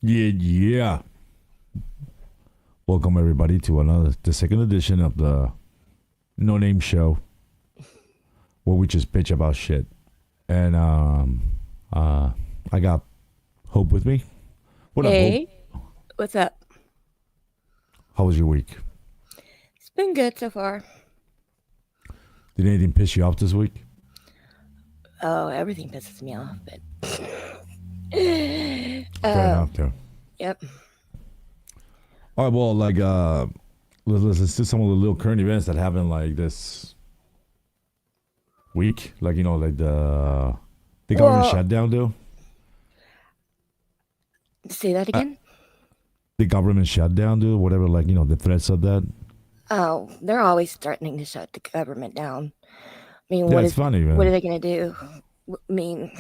Yeah. Welcome everybody to the second edition of the No Name Show, where we just bitch about shit. And I got Hope with me. What up, Hey, Hope? what's up? How was your week? It's been good so far. Did anything piss you off this week? Oh, everything pisses me off, but Fair enough, too. yep. All right, well, let's do some of the little current events that happened like this week, like like the government Well, shutdown, dude. say that again. The government shutdown, dude. Whatever, the threats of that. Oh, they're always threatening to shut the government down. I mean, Yeah, it's funny, what are man. they gonna do? I mean,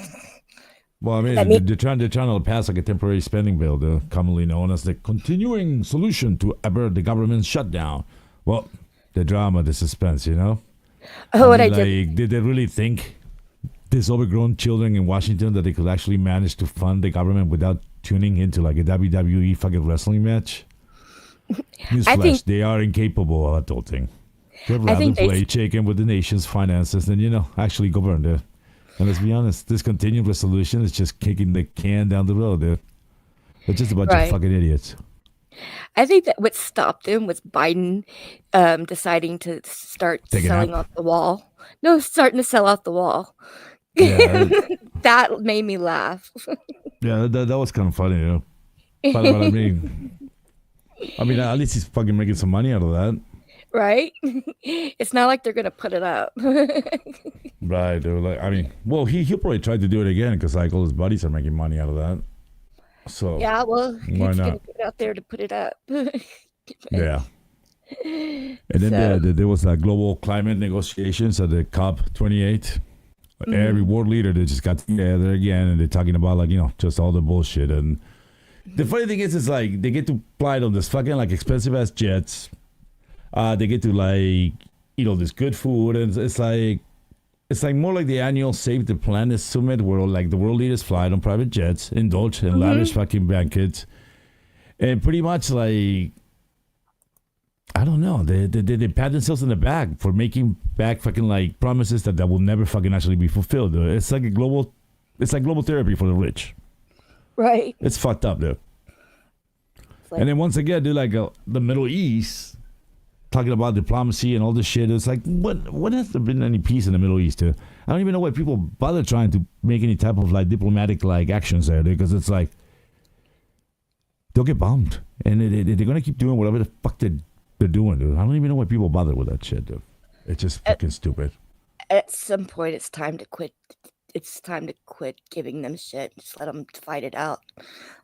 Well, I I mean, mean, they're trying to pass like a temporary spending bill, commonly known as the continuing solution to avert the government shutdown. Well, the drama, the suspense, I oh, what I mean, did. like, did they really think these overgrown children in Washington that they could actually manage to fund the government without tuning into like a WWE fucking wrestling match? I think. Newsflash, they are incapable of adulting. They'd I rather think they. play chicken with the nation's finances than, actually govern, dude. And let's be honest, this continued resolution is just kicking the can down the road, dude. They're just a bunch of Right. fucking idiots. I think that what stopped them was Biden deciding to start Take a nap. selling off the wall. No, starting to sell off the wall. Yeah, That made me laugh. yeah, that was kind of funny, But I mean, at least he's fucking making some money out of that. Right? It's not like they're gonna put it up. Right, dude. Like, I mean, well, he'll probably try to do it again because like all his buddies are making money out of that. So Yeah, well, why he's gonna not? put it out there to put it up. Yeah. And then So, there was global climate negotiations at the COP 28. Every mhm. world leader they just got together again and they're talking about just all the bullshit. And the funny thing is like they get to fly on this fucking like expensive ass jets. They get to this good food, and it's like more like the annual Save the Planet summit where like the world leaders fly on private jets, indulge in lavish Mhm. fucking banquets, and pretty much like I don't know, they pat themselves in the back for making back fucking like promises that will never fucking actually be fulfilled. It's like global therapy for the rich. Right. It's fucked up, dude. It's And like, then once again, dude, the Middle East talking about diplomacy and all this shit. It's like, when has there been any peace in the Middle East? I don't even know why people bother trying to make any type of like diplomatic like actions there, because it's like they'll get bombed, and they're gonna keep doing whatever the fuck they're doing, dude. I don't even know why people bother with that shit, dude. It's just at, fucking stupid. at some point, it's time to quit. It's time to quit giving them shit. Just let them fight it out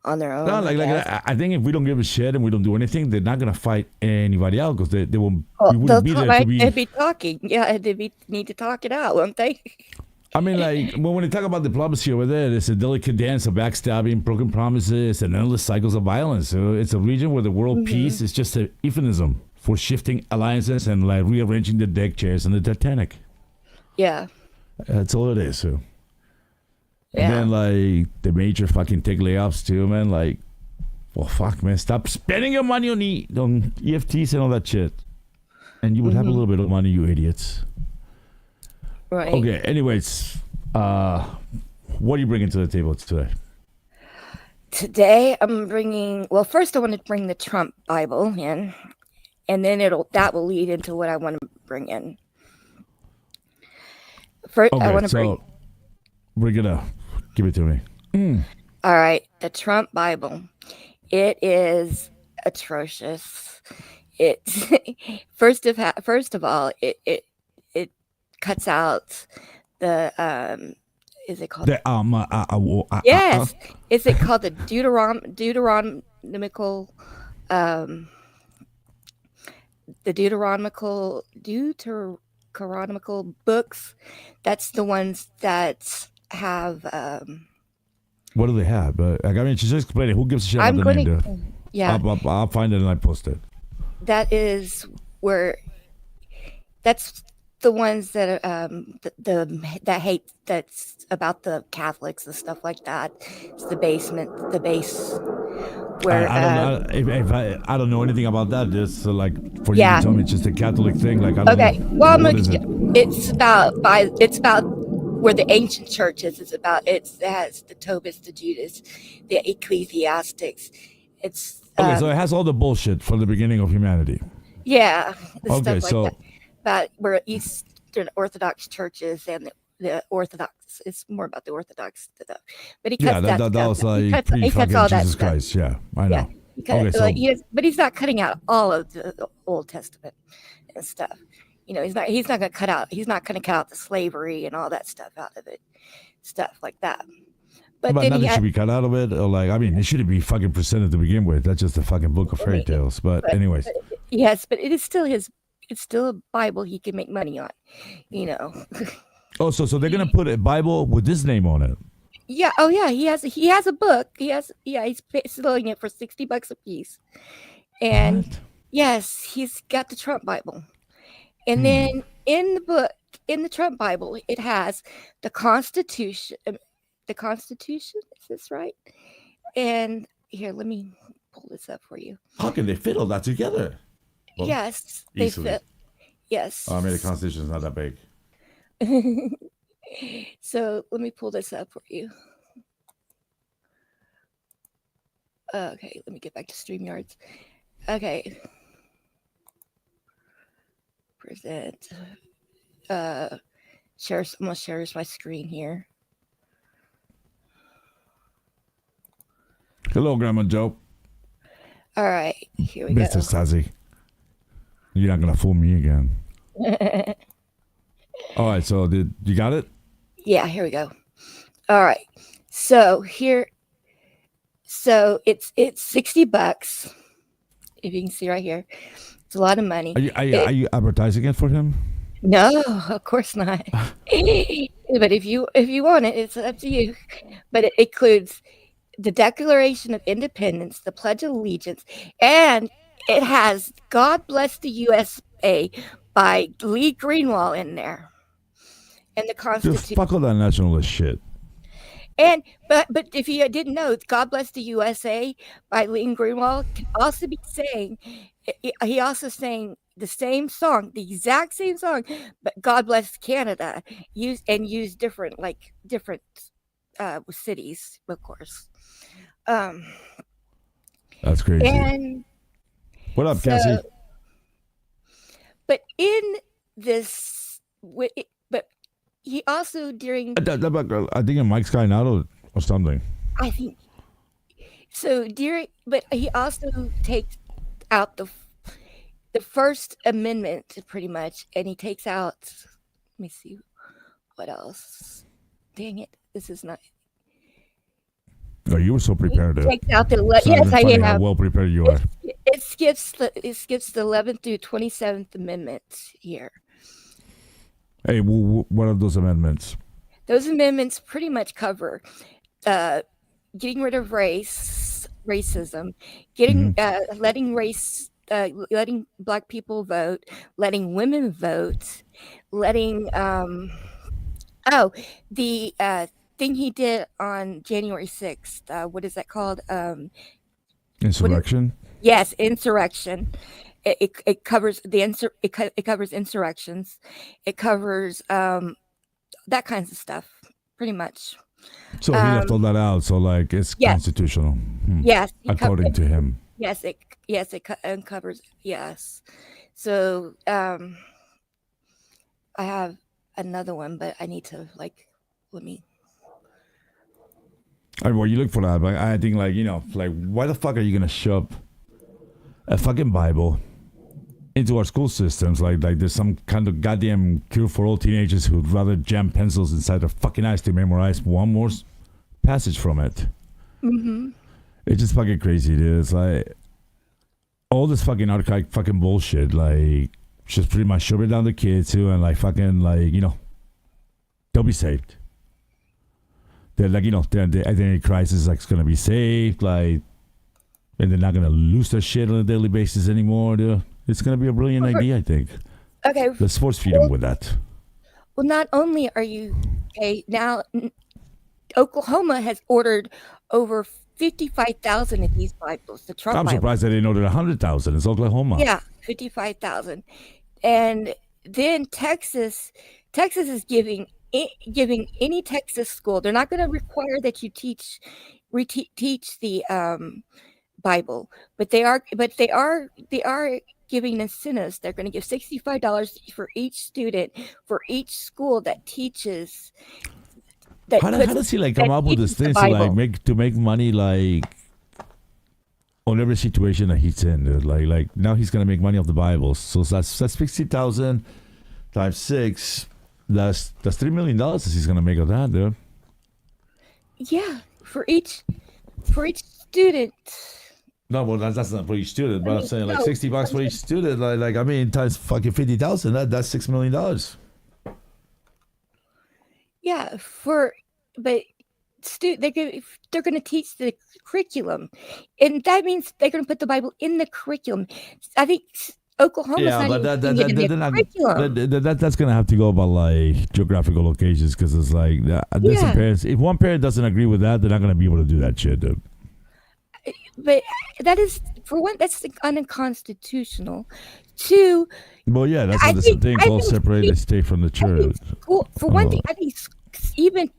on their No, own, I guess. I think if we don't give a shit and we don't do anything, they're not gonna fight anybody else because they won't. Well, We they'll wouldn't be talk, there to right? They'd be. be talking. Yeah, need to talk it out, won't they? I mean, like, when they talk about diplomacy over there, it's a delicate dance of backstabbing, broken promises, and endless cycles of violence. So it's a region where the world Hmm. peace is just a euphemism for shifting alliances and, like, rearranging the deck chairs in the Titanic. Yeah, That's all it is, so. And yeah. then, like, the major fucking tech layoffs, too, man. Like, well, fuck, man. Stop spending your money on EFTs and all that shit. And you would have a Hmm. little bit of money, you idiots. Right. Okay, anyways, what are you bringing to the table today? Today, I'm bringing. Well, first, I want to bring the Trump Bible in, and then that will lead into what I want to bring in. First, I Okay, want to bring. so we're gonna give it to me. All right, the Trump Bible. It is atrocious. It's first of all, it cuts out the is it called? The Yes, is it called the Deuteronomical um the Deuteronomical books? That's the ones that have what do they have? But I mean, just explain it. Who gives a shit about I'm the going name, dude? to yeah, I'll find it and I post it. that is where that's the ones that are that hate that's about the Catholics and stuff like that. It's the base where I don't know if I don't know anything about that. Just like for you yeah. to tell me, it's just a Catholic thing. Like I don't Okay. know. Well, What is it? it's about where the ancient church is. It's about it has the Tobis, the Judas, the ecclesiastics. It's Okay, so it has all the bullshit from the beginning of humanity. yeah, the Okay, stuff like so that. About where Eastern Orthodox churches and the Orthodox. It's more about the Orthodox stuff. But he cuts yeah, that stuff. was like He cuts pre-fucking all that Jesus stuff. Christ. Yeah, I Yeah. know. Okay, so But he's not cutting out all of the Old Testament and stuff. He's not going to cut out the slavery and all that stuff out of it, stuff like that. But then nothing should be cut out of it, or like I mean, it shouldn't be fucking presented to begin with. That's just a fucking book of fairy tales. But anyways, yes, but it is still his. It's still a Bible he can make money on, Oh, so they're gonna put a Bible with his name on it. Yeah. Oh, yeah. He has a book. He's selling it for $60 a piece, and What? yes, he's got the Trump Bible, and then in the book, in the Trump Bible, it has the Constitution. The Constitution, is this right? And here, let me pull this up for you. How can they fit all that together? Well, yes, they easily. fit. Yes. Oh, I mean, the Constitution is not that big. So let me pull this up for you. Okay, let me get back to StreamYards. Okay. Present. I'm gonna share my screen here. Hello, Grandma Joe. All right, here we Mr. Stazzy. You're not gonna fool me again. go. All right, so you got it? Yeah, here we go. All right. So it's $60. If you can see right here. It's a lot of money. Are you advertising it for him? No, of course not. But if you want it, it's up to you. But it includes the Declaration of Independence, the Pledge of Allegiance, and it has God Bless the USA by Lee Greenwald in there. And the Constitution. Just fuck all that nationalist shit. And but if you didn't know, God Bless the USA by Lee Greenwald can also be saying, he also sang the same song, the exact same song, but God Bless Canada, used different cities, of course. That's crazy. And what up, Cassie? But in this, but he also during I think your mic's going out or something. I think so. But he also takes out the First Amendment pretty much, and he takes out. Let me see what else. Dang it! This is not. Oh, you were so prepared. He takes out the yes, I am. am. How well prepared you are. It skips the 11th through 27th Amendments here. Hey, what are those amendments? Those amendments pretty much cover getting rid of racism, letting Black people vote, letting women vote, letting the thing he did on January 6th. What is that called? Insurrection. Yes, insurrection. It covers it covers insurrections. It covers that kinds of stuff, pretty much. So he left all that out. So like it's constitutional. Yes, according to him. Yes, it uncovers. Yes. So I have another one, but I need to let me. I mean, well, you look for that, but I think why the fuck are you gonna shove a fucking Bible into our school systems? Like there's some kind of goddamn cure for all teenagers who'd rather jam pencils inside their fucking eyes to memorize one more passage from it. Mm-hmm. It's just fucking crazy, dude. It's like all this fucking archaic fucking bullshit. Like just pretty much shove it down the kids too, and they'll be saved. They're the identity crisis is gonna be saved, and they're not gonna lose their shit on a daily basis anymore. Dude. It's gonna be a brilliant idea, I think. Okay. Let's force feed them with that. Well, not only are you now Oklahoma has ordered over 55,000 of these Bibles, the Trump I'm Bible. surprised they didn't order 100,000. It's Oklahoma. Yeah, 55,000. And then Texas is giving any Texas school. They're not going to require that you teach the Bible, but they are giving incentives. They're going to give $65 for each student for each school that teaches. How does he like come up with this thing to make money like on every situation that he's in, dude? Like now he's gonna make money off the Bible. So that's 60,000 times 6. That's $3 million that he's gonna make of that, dude. Yeah, for each student. No, well that's not for each student, but I'm saying like $60 for each student. Like I mean times fucking 50,000. That's $6 million. Yeah, but they're going to teach the curriculum, and that means they're going to put the Bible in the curriculum. I think Oklahoma's not even putting it in the curriculum. That's going to have to go about like geographical locations because it's like there's some parents. If one parent doesn't agree with that, they're not going to be able to do that shit, dude. But that is, for one, that's unconstitutional. Two, well, yeah, that's what the thing called separate the state from the church. For one thing, I think even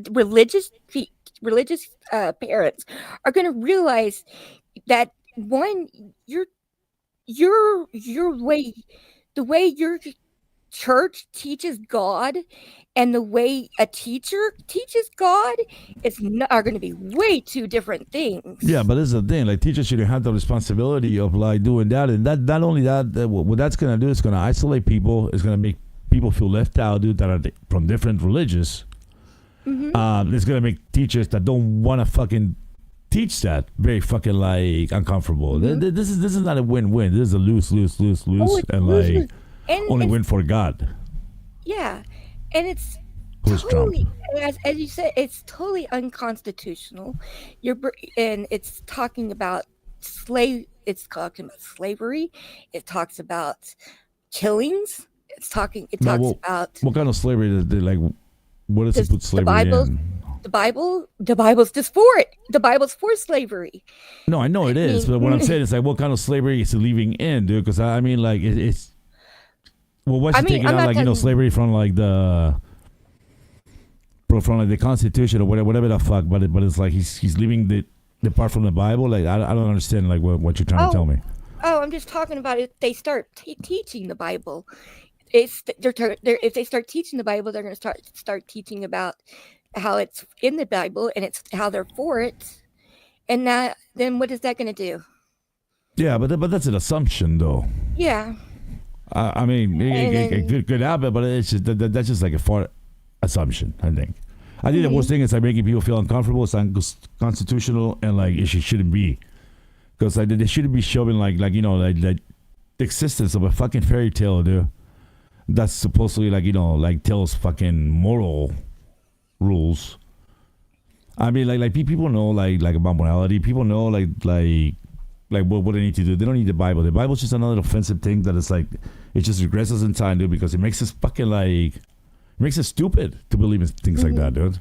religious parents are going to realize that one, the way your church teaches God and the way a teacher teaches God are going to be way two different things. Yeah, but this is the thing. Like, teachers should have the responsibility of like doing that, and that not only that, what that's going to do is going to isolate people. It's going to make people feel left out, dude, that are from different religions. Mm-hmm. It's going to make teachers that don't want to fucking teach that very fucking like uncomfortable. Mm-hmm. This is not a win-win. This is a lose, and like only win for God. Yeah, and it's Who's totally, Trump? as you said, it's totally unconstitutional. And it's talking about It's talking about slavery. It talks about killings. It talks about what kind of slavery is it? Like, what does it put slavery in? The Bible's just for it. The Bible's for slavery. No, I know it is, but what I'm saying is like, what kind of slavery is it leaving in, dude? Because I mean, like, it's. Well, what's taking out, like, slavery from like the Constitution or whatever the fuck, but it's like he's leaving the part from the Bible. Like, I don't understand like what you're trying to tell me. Oh, I'm just talking about it. They start teaching the Bible. If they start teaching the Bible, they're going to start teaching about how it's in the Bible and it's how they're for it. And then what is that going to do? Yeah, but that's an assumption, though. Yeah. I mean, it could happen, but it's just that's just like a far assumption. I think the worst thing is like making people feel uncomfortable. It's unconstitutional, and like it shouldn't be, because like they shouldn't be showing like the existence of a fucking fairy tale, dude. That's supposedly like tells fucking moral rules. I mean, like people know like about morality. People know like what they need to do. They don't need the Bible. The Bible's just another offensive thing that is like, it just regresses in time, dude, because it makes us fucking makes us stupid to believe in things like that, dude.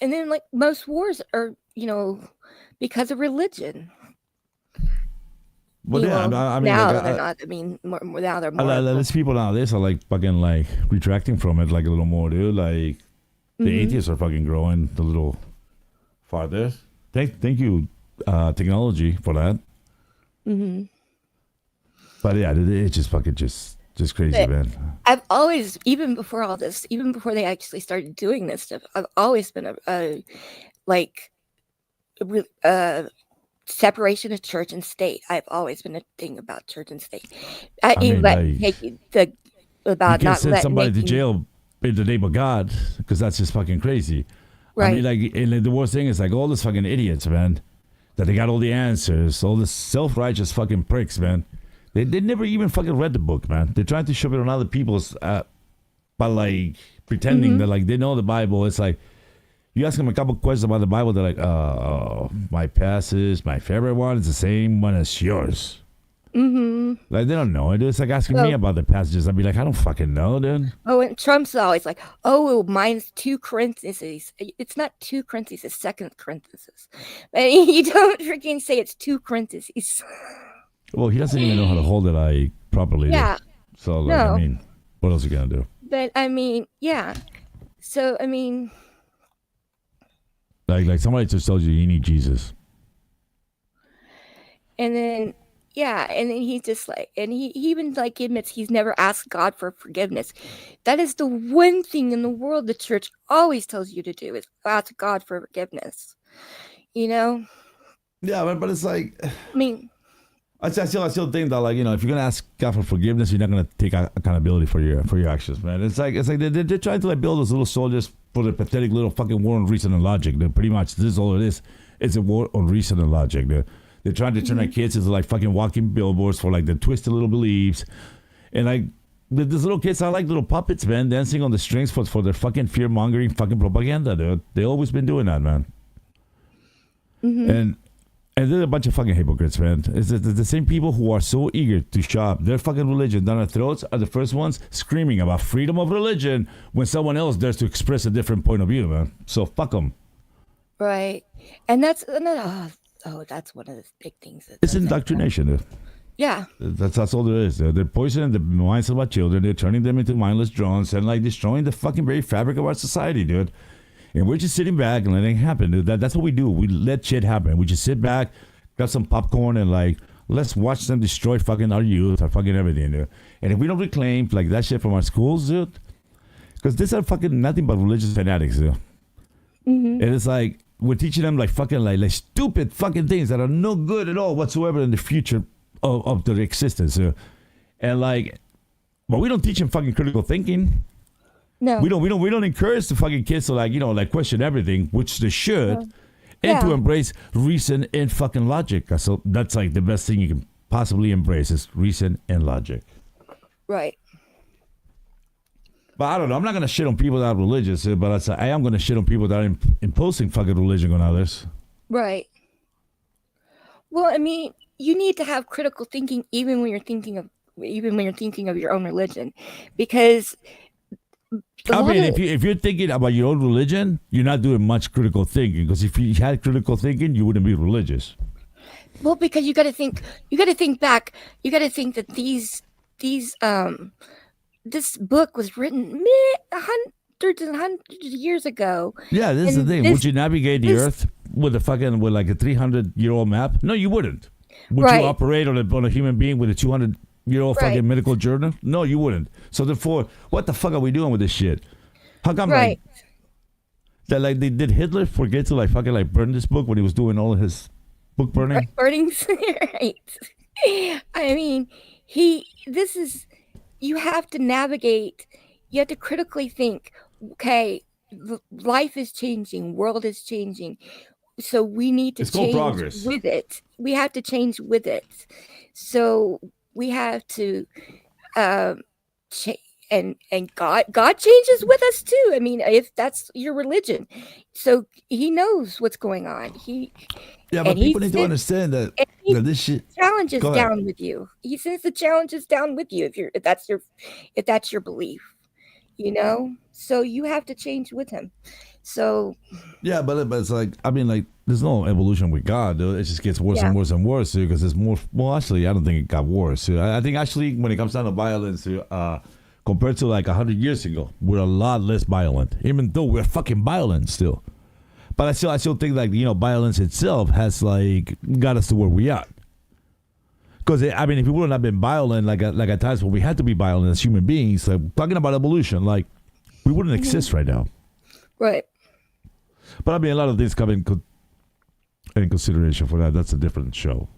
And then like most wars are, because of religion. But yeah, I mean, now they're not. I mean, now they're more. There's people nowadays are like fucking like retracting from it like a little more, dude. Like the atheists are fucking growing a little farther. Thank you, technology, for that. Mm-hmm. But yeah, it's just fucking just crazy, man. I've always, even before all this, even before they actually started doing this stuff, I've always been a separation of church and state. I've always been a thing about church and state. You can't send somebody to jail in the name of God, because that's just fucking crazy. Right. I mean, like, and the worst thing is like all this fucking idiots, man, that they got all the answers, all this self-righteous fucking pricks, man. They never even fucking read the book, man. They're trying to shove it on other people's, by like pretending that like they know the Bible. It's like, you ask them a couple questions about the Bible, they're like, oh, my passage, my favorite one is the same one as yours. Mm-hmm. Like, they don't know it. It's like asking me about the passages. I'd be like, I don't fucking know, dude. Oh, and Trump's always like, oh, mine's 2 Corinthians. It's not 2 Corinthians, it's 2 Corinthians. And you don't freaking say it's 2 Corinthians. Well, he doesn't even know how to hold it like properly. Yeah. Dude. So, like, No. I mean, what else are you going to do? But, I mean, yeah. So, I mean... Like somebody just told you need Jesus. And then, yeah, and then he's just like, and he even like admits he's never asked God for forgiveness. That is the one thing in the world the church always tells you to do, is ask God for forgiveness. You know? Yeah, but it's like, I mean, I still think that, like, you know, if you're gonna ask God for forgiveness, you're not gonna take accountability for your actions, man. It's like they're trying to like build those little soldiers for the pathetic little fucking war on reason and logic. Dude. Pretty much, this is all it is. It's a war on reason and logic. Dude. They're trying to turn our kids into like fucking walking billboards for like the twisted little beliefs, and like these little kids are like little puppets, man, dancing on the strings for their fucking fear mongering fucking propaganda, dude. They always been doing that, man. And they're a bunch of fucking hypocrites, man. It's the same people who are so eager to shove their fucking religion down our throats are the first ones screaming about freedom of religion when someone else dares to express a different point of view, man. So fuck them. right. And that's another, that's one of the big things. It's indoctrination, dude. Yeah. That's all there is. They're poisoning the minds of our children. They're turning them into mindless drones and like destroying the fucking very fabric of our society, dude. And we're just sitting back and letting it happen, dude. That's what we do. We let shit happen. We just sit back, got some popcorn, and like, let's watch them destroy fucking our youth, our fucking everything, dude. And if we don't reclaim like that shit from our schools, dude, because these are fucking nothing but religious fanatics, dude. And it's like, we're teaching them like fucking like stupid fucking things that are no good at all whatsoever in the future of their existence. And like, but we don't teach them fucking critical thinking. No. We don't encourage the fucking kids to like, you know, like question everything, which they should, and to embrace reason and fucking logic. So that's like the best thing you can possibly embrace is reason and logic. Right. But I don't know. I'm not gonna shit on people that are religious, but I am gonna shit on people that are imposing fucking religion on others. Right. Well, I mean, you need to have critical thinking even when you're thinking of your own religion, because I mean, if you're thinking about your own religion, you're not doing much critical thinking, because if you had critical thinking, you wouldn't be religious. Well, because you got to think back. You got to think that this book was written hundreds and hundreds of years ago. Yeah, this is the thing. Would you navigate the earth with like a 300-year-old map? No, you wouldn't. Would you operate on a human being with a 200-year-old fucking medical journal? No, you wouldn't. So therefore, what the fuck are we doing with this shit? How come like that? Like, did Hitler forget to like fucking like burn this book when he was doing all of his book burning? Burnings, right? I mean, you have to navigate. You have to critically think. Okay, life is changing, world is changing, so we need to change with it. We have to change with it. So we have to change, and God changes with us too. I mean, if that's your religion, so He knows what's going on. But people need to understand that this shit challenges down with you. He sends the challenges down with you if that's your belief. You know, so you have to change with Him. So yeah, but it's like, I mean, like, there's no evolution with God, dude. It just gets worse and worse and worse, because there's more. Well, actually, I don't think it got worse. I think actually, when it comes down to violence, compared to like 100 years ago, we're a lot less violent, even though we're fucking violent still. But I still think, like, you know, violence itself has like got us to where we are. Because I mean, if we would not have been violent, like at times when we had to be violent as human beings, like talking about evolution, like we wouldn't exist right now. Right. But I mean, a lot of things come in consideration for that. That's a different show.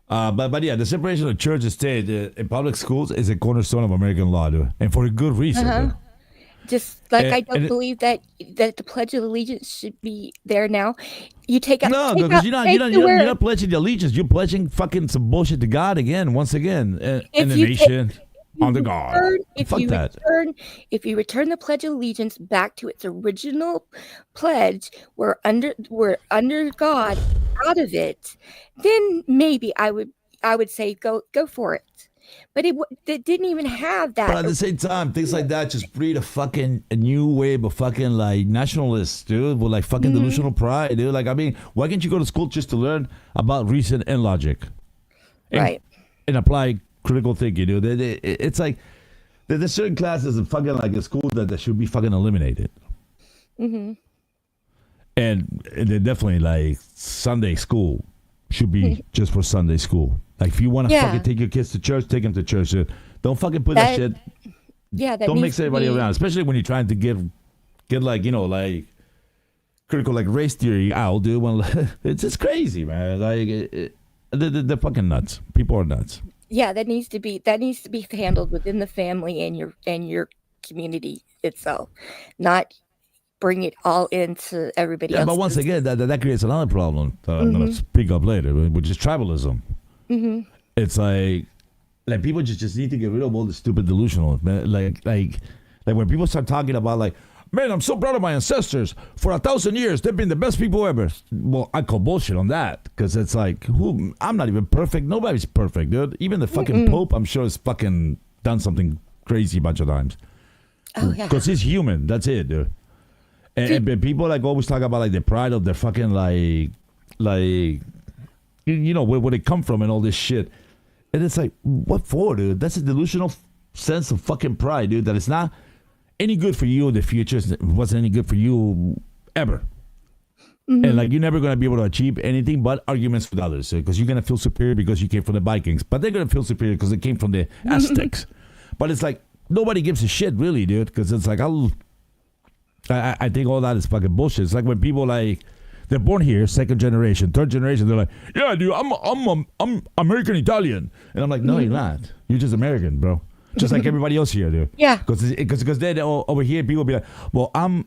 But yeah, the separation of church and state in public schools is a cornerstone of American law, dude, and for a good reason. Just like I don't believe that the Pledge of Allegiance should be there now. You take out because you're not pledging the allegiance. You're pledging fucking some bullshit to God once again, and the nation. On the guard. If you return the Pledge of Allegiance back to its original pledge, we're under God out of it, then maybe I would I would say go for it. But it didn't even have that. But at the same time, things like that just breed a new wave of fucking like nationalists, dude, with like fucking delusional pride, dude. Like, I mean, why can't you go to school just to learn about reason and logic? Right. And apply critical thinking, dude. It's like there's certain classes in fucking like a school that should be fucking eliminated. Mm-hmm. And they're definitely like Sunday school should be just for Sunday school. Like, if you want to fucking take your kids to church, take them to church. Dude. Don't fucking put that shit. Yeah, that don't mix everybody around, especially when you're trying to get like, you know, like critical like race theory out, dude. When it's just crazy, man. Like they're fucking nuts. People are nuts. Yeah, that needs to be handled within the family and your community itself, not bring it all into everybody else. But once again, that creates another problem that I'm gonna speak up later, which is tribalism. Mm-hmm. It's like people just need to get rid of all the stupid delusional, man. Like when people start talking about like, man, I'm so proud of my ancestors. For 1,000 years, they've been the best people ever. Well, I call bullshit on that, because it's like, I'm not even perfect. Nobody's perfect, dude. Even the fucking Pope, I'm sure, has fucking done something crazy a bunch of times. Oh yeah, because he's human. That's it, dude. And people like always talk about like the pride of their fucking like you know where they come from and all this shit. And it's like, what for, dude? That's a delusional sense of fucking pride, dude. That it's not any good for you in the future. It wasn't any good for you ever. Mm-hmm. And like, you're never going to be able to achieve anything but arguments with others, because you're going to feel superior because you came from the Vikings, but they're going to feel superior because they came from the Aztecs. But it's like, nobody gives a shit, really, dude, because it's like, I think all that is fucking bullshit. It's like when people like, they're born here, second generation, third generation, they're like, yeah, dude, I'm American Italian. And I'm like, no, you're not. You're just American, bro. Just like everybody else here, dude. Yeah. Because then over here, people be like, well, I'm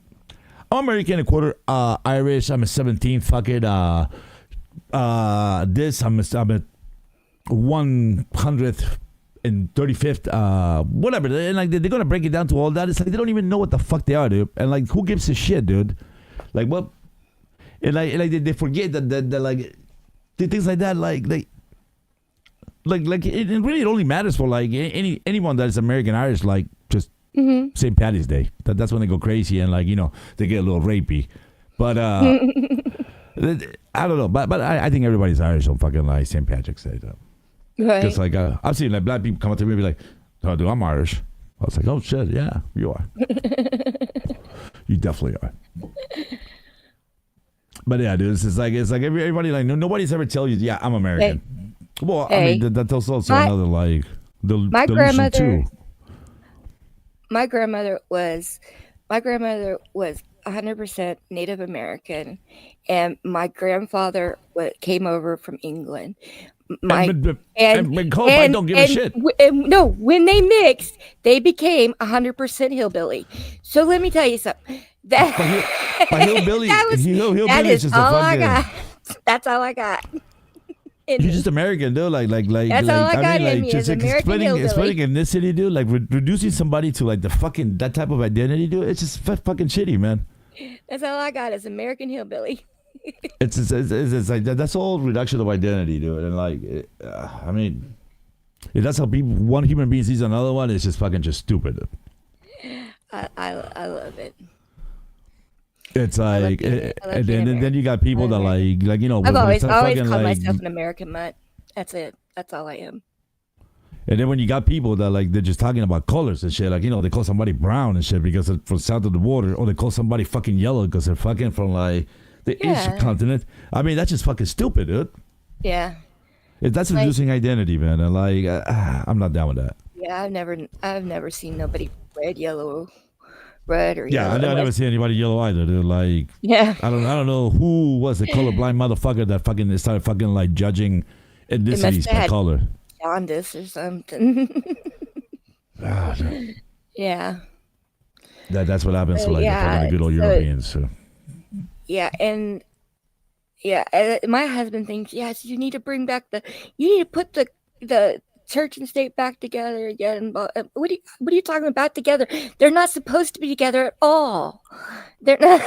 American, a quarter Irish, I'm a 17th, fuck it, this, I'm a 100th and 35th, whatever. And like, they're going to break it down to all that. It's like, they don't even know what the fuck they are, dude. And like, who gives a shit, dude? Like, what? And like they forget that like, things like that, like it really only matters for like anyone that is American Irish, like just St. Patty's Day. That's when they go crazy and like, you know, they get a little rapey. But I don't know. But I think everybody's Irish on fucking like St. Patrick's Day, though. Right. Because like I've seen like black people come up to me and be like, "Oh, dude, I'm Irish." I was like, "Oh shit, yeah, you are. You definitely are." But yeah, dude, it's like everybody like nobody's ever tell you, "Yeah, I'm American." Hey. Well, I mean that's also another like my grandmother too. My grandmother was 100% Native American, and my grandfather came over from England. I don't give a shit. No, when they mixed, they became 100% hillbilly. So let me tell you something. That hillbilly, that is all I got. That's all I got. You're just American, dude. Like that's all I got in me just is American hillbilly. Splitting ethnicity, dude. Like reducing somebody to like the fucking that type of identity, dude. It's just fucking shitty, man. That's all I got is American hillbilly. It's like that's all reduction of identity, dude. And like, I mean, if that's how one human being sees another one, it's just fucking just stupid. I love it. It's like, and then you got people that like you know. I've always called myself an American mutt. That's it. That's all I am. And then when you got people that like they're just talking about colors and shit, like, you know, they call somebody brown and shit because they're from south of the border, or they call somebody fucking yellow because they're fucking from like the Asian continent. I mean, that's just fucking stupid, dude. Yeah. That's reducing identity, man. And like, I'm not down with that. Yeah, I've never seen nobody red, yellow, red or yellow. Yeah, I never seen anybody yellow either, dude. Like, yeah. I don't know who was the colorblind motherfucker that fucking started fucking like judging ethnicities by color. Jaundice or something. No. Yeah. That's what happens to like the good old Europeans. So. Yeah, and my husband thinks, yes, you need to bring back you need to put the church and state back together again. But what are you talking about together? They're not supposed to be together at all. They're not.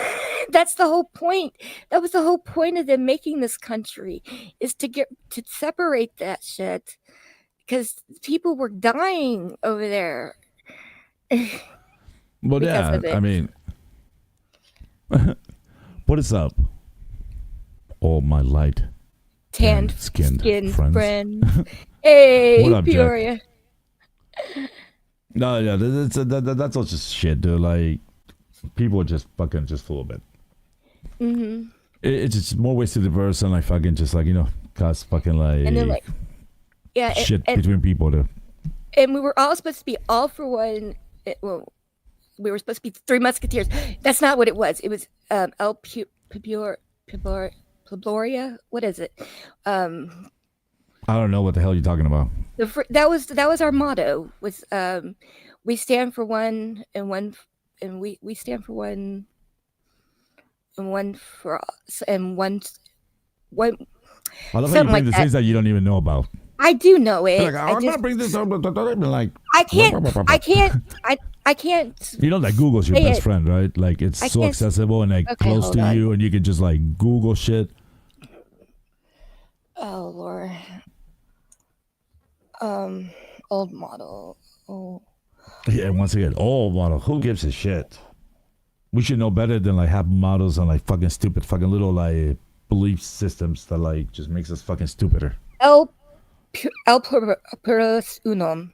That's the whole point. That was the whole point of them making this country, is to separate that shit, because people were dying over there. Well, yeah, I mean, what is up? All my light tanned skinned friends. Hey, what up, Peoria. No, yeah, that's all just shit, dude. Like, people are just fucking just full of it. Mm-hmm. It's just more ways to diverse and like fucking just like, you know, cause fucking like, and then like, yeah, shit between people, dude. And we were all supposed to be all for one. Well, we were supposed to be Three Musketeers. That's not what it was. It was El Pleboria. What is it? I don't know what the hell you're talking about. That was our motto. Was we stand for one and one, and we stand for one and one for us and one. I love how you bring the things that you don't even know about. I do know it. Like, I'm gonna bring this up, like I can't. You know that Google's your best friend, right? Like, it's so accessible and like close to you, and you can just like Google shit. Oh Lord. Old model. Oh. Yeah, once again, old model. Who gives a shit? We should know better than like have models and like fucking stupid fucking little like belief systems that like just makes us fucking stupider. El Plus Unum.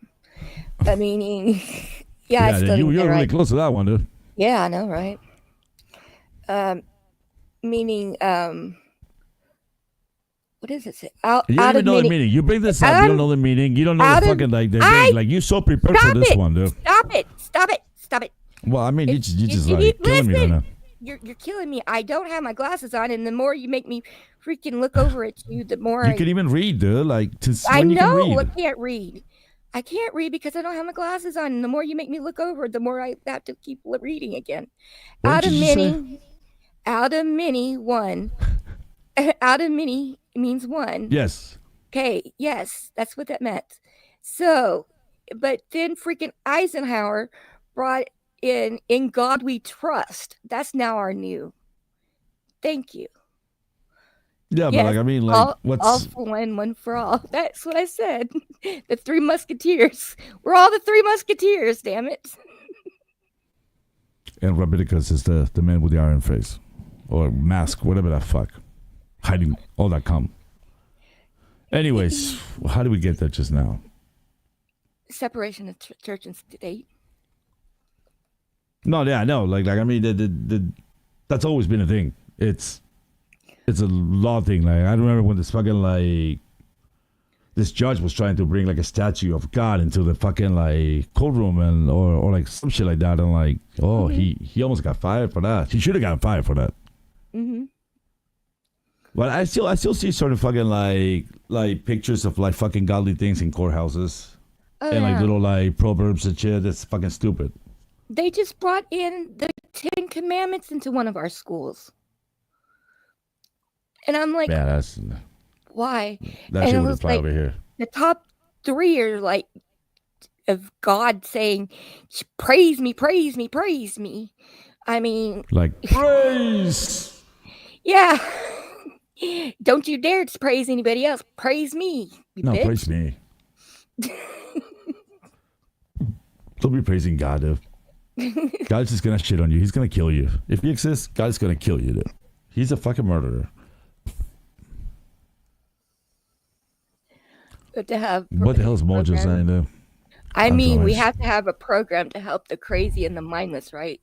Meaning, yeah, you're really close to that one, dude. Yeah, I know, right? Meaning, what does it say? You don't even know the meaning. You bring this up, you don't know the meaning. You don't know the fucking like like you're so prepared for this one, dude. Stop it. Well, I mean, you just like killing me right now. You're killing me. I don't have my glasses on, and the more you make me freaking look over at you, the more you can even read, dude. Like, I know I can't read. I can't read because I don't have my glasses on. And the more you make me look over, the more I have to keep reading again. Out of many, one. Out of many means one. Yes. Okay. Yes, that's what that meant. So, but then freaking Eisenhower brought in God we trust. That's now our new. Thank you. Yeah, yes, but like I mean, like all for one for all. That's what I said. The Three Musketeers. We're all the Three Musketeers. Damn it. And Rabidicus is the man with the iron face or mask, whatever that fuck, hiding all that cum. Anyways, how do we get that just now? Separation of church and state. No, yeah, no, like I mean, that's always been a thing. It's a law thing. Like I remember when this fucking like this judge was trying to bring like a statue of God into the fucking like courtroom and or like some shit like that, and like he almost got fired for that. He should have gotten fired for that. Mm-hmm. But I still see sort of fucking like pictures of like fucking godly things in courthouses and like little like proverbs and shit. That's fucking stupid. They just brought in the 10 Commandments into one of our schools. And I'm like, yeah, that's why? That shit would apply over here. The top 3 are like of God saying, praise me, praise me, praise me. I mean, like praise. Yeah. Don't you dare praise anybody else. Praise me. Bitch. Praise me. Don't be praising God, dude. God's just gonna shit on you. He's gonna kill you. If he exists, God's gonna kill you, dude. He's a fucking murderer. But to have what the hell is Mojo saying, dude? I mean, we have to have a program to help the crazy and the mindless, right?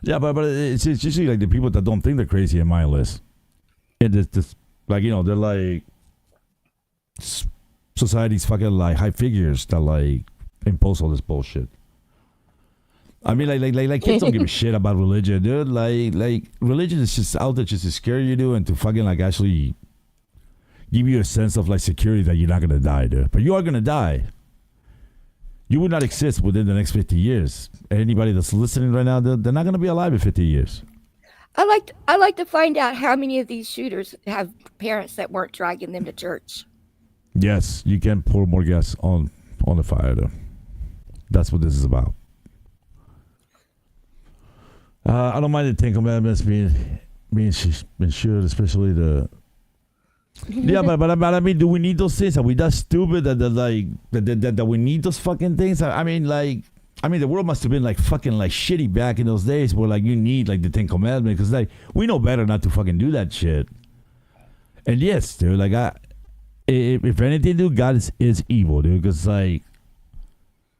Yeah, but it's usually like the people that don't think they're crazy and mindless. And this like, you know, they're like society's fucking like high figures that like impose all this bullshit. I mean, like kids don't give a shit about religion, dude. Like religion is just out there just to scare you, dude, and to fucking like actually give you a sense of like security that you're not gonna die, dude. But you are gonna die. You would not exist within the next 50 years. Anybody that's listening right now, they're not gonna be alive in 50 years. I like to find out how many of these shooters have parents that weren't dragging them to church. Yes, you can pour more gas on the fire, though. That's what this is about. I don't mind the Ten Commandments being shared, especially the. Yeah, but I mean, do we need those things? Are we that stupid that we need those fucking things? I mean, the world must have been like fucking like shitty back in those days where like you need like the Ten Commandments because like we know better not to fucking do that shit. And yes, dude, like if anything, dude, God is evil, dude, because like.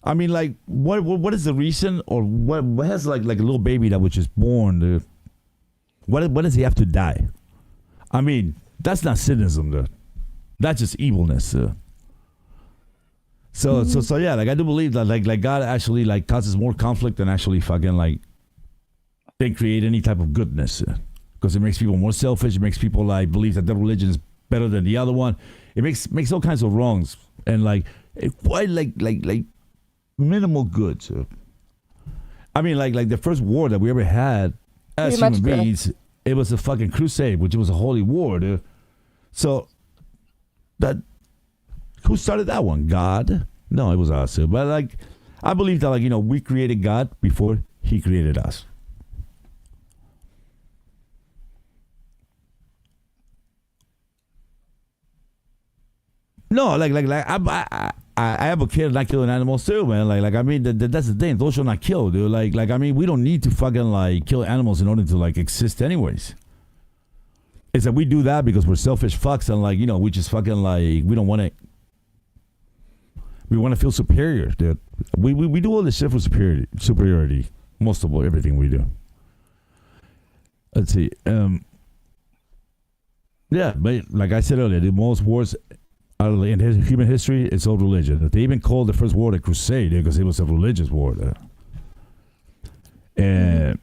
I mean, like, what is the reason, or what has like a little baby that was just born, dude? What does he have to die? I mean, that's not cynicism, dude. That's just evilness, dude. So yeah, like I do believe that like God actually like causes more conflict than actually fucking like they create any type of goodness, because it makes people more selfish. It makes people like believe that their religion is better than the other one. It makes all kinds of wrongs and like quite like minimal good. So. I mean, like the first war that we ever had as human beings, it was a fucking crusade, which was a holy war, dude. So that who started that one? God? No, it was us. But like, I believe that like we created God before He created us. No, like I have a kid not killing animals too, man. Like I mean that's the thing. Those should not kill, dude. Like I mean we don't need to fucking like kill animals in order to like exist, anyways. It's that we do that because we're selfish fucks and like we just fucking like we don't want to. We want to feel superior, dude. We do all this shit for superiority. Most of everything we do. Let's see. Yeah, but like I said earlier, the most wars. In human history, it's all religion. They even called the first war the Crusade because it was a religious war. And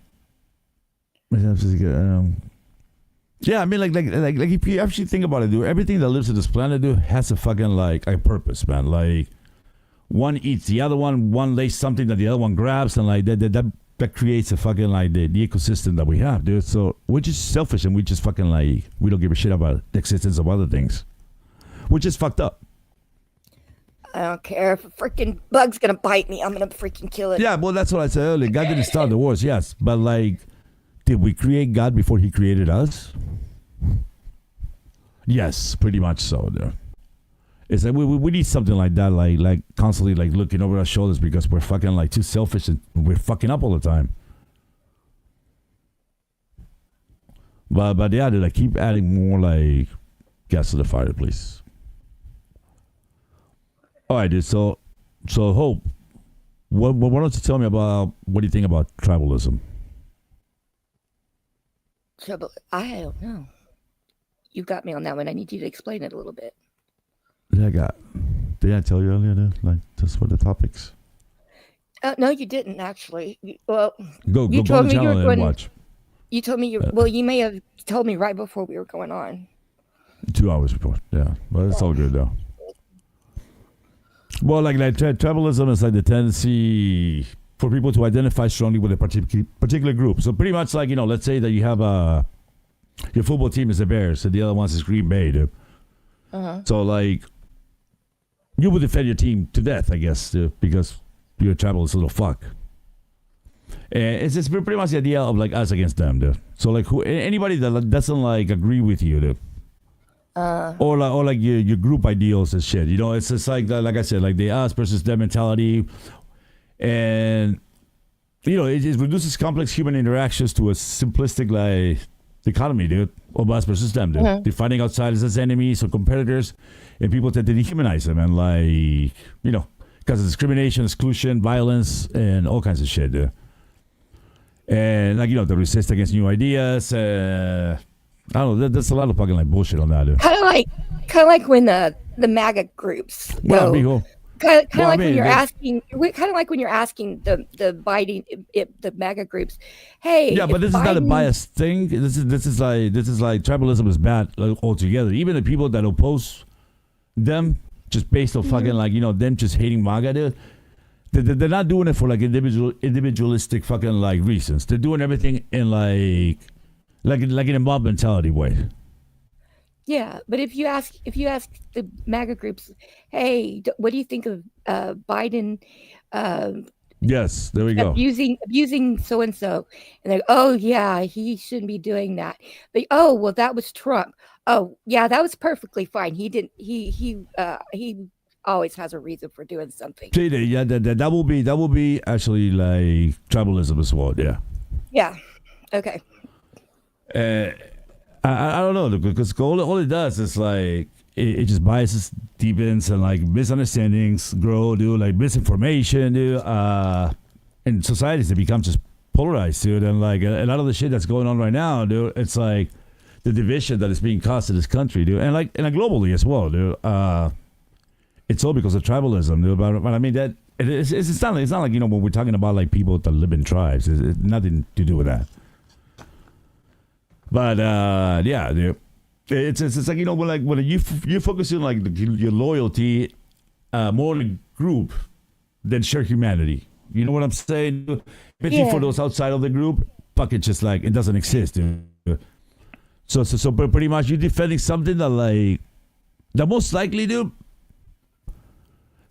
yeah, I mean, like if you actually think about it, dude, everything that lives on this planet, dude, has a fucking like a purpose, man. Like one eats the other one, one lays something that the other one grabs, and like that creates a fucking like the ecosystem that we have, dude. So we're just selfish and we just fucking like we don't give a shit about the existence of other things. Which is fucked up. I don't care if a freaking bug's gonna bite me. I'm gonna freaking kill it. Yeah, well, that's what I said earlier. God didn't start the wars, yes, but like, did we create God before He created us? Yes, pretty much so. Dude. It's like we need something like that, like constantly like looking over our shoulders because we're fucking like too selfish and we're fucking up all the time. But yeah, dude, I keep adding more like gas to the fire, please. All right, dude. So Hope, why don't you tell me about what do you think about tribalism? I don't know. You got me on that one. I need you to explain it a little bit. Did I tell you earlier? Dude? Like just what the topics? No, you didn't actually. Well, go on the channel and watch. You told me well, you may have told me right before we were going on. 2 hours before, yeah, but it's all good though. Well, like tribalism is like the tendency for people to identify strongly with a particular group. So pretty much like let's say that you have your football team is the Bears, and the other ones is Green Bay, dude. So like you would defend your team to death, I guess, because you're a tribalist little fuck. And it's just pretty much the idea of like us against them, dude. So like anybody that doesn't like agree with you, dude. Or like your group ideals and shit. It's just like I said, like the us versus them mentality, and it reduces complex human interactions to a simplistic like dichotomy, dude, of us versus them, dude. Defining outsiders as enemies or competitors, and people tend to dehumanize them and like because of discrimination, exclusion, violence, and all kinds of shit, dude. And like they resist against new ideas. I don't know. There's a lot of fucking like bullshit on that, dude. Kind of like when the MAGA groups. Well, amigo. Kind of like when you're asking the biting the MAGA groups. Hey. Yeah, but this is not a biased thing. This is like tribalism is bad altogether. Even the people that oppose them, just based on fucking like them just hating MAGA, dude. They're not doing it for like individualistic fucking like reasons. They're doing everything in like an a mob mentality way. Yeah, but if you ask the MAGA groups, hey, what do you think of Biden uh, Yes, there we go. abusing so and so? And they, oh yeah, he shouldn't be doing that. But oh well, that was Trump. Oh yeah, that was perfectly fine. He didn't. He always has a reason for doing something. See, yeah, that will be actually like tribalism as well. Yeah. Yeah. Okay. Uh, I don't know because all it does is like it just biases, deepens, and like misunderstandings grow, dude. Like misinformation, dude. In societies, it becomes just polarized, dude. And like a lot of the shit that's going on right now, dude. It's like the division that is being caused in this country, dude, and like globally as well, dude. It's all because of tribalism, dude. But I mean that it's not like when we're talking about like people that live in tribes, it's nothing to do with that. But yeah, dude. It's like when you focus on like your loyalty more on a group than shared humanity. You know what I'm saying? Especially for those outside of the group, fuck it, just like it doesn't exist, dude. So pretty much you're defending something that most likely, dude,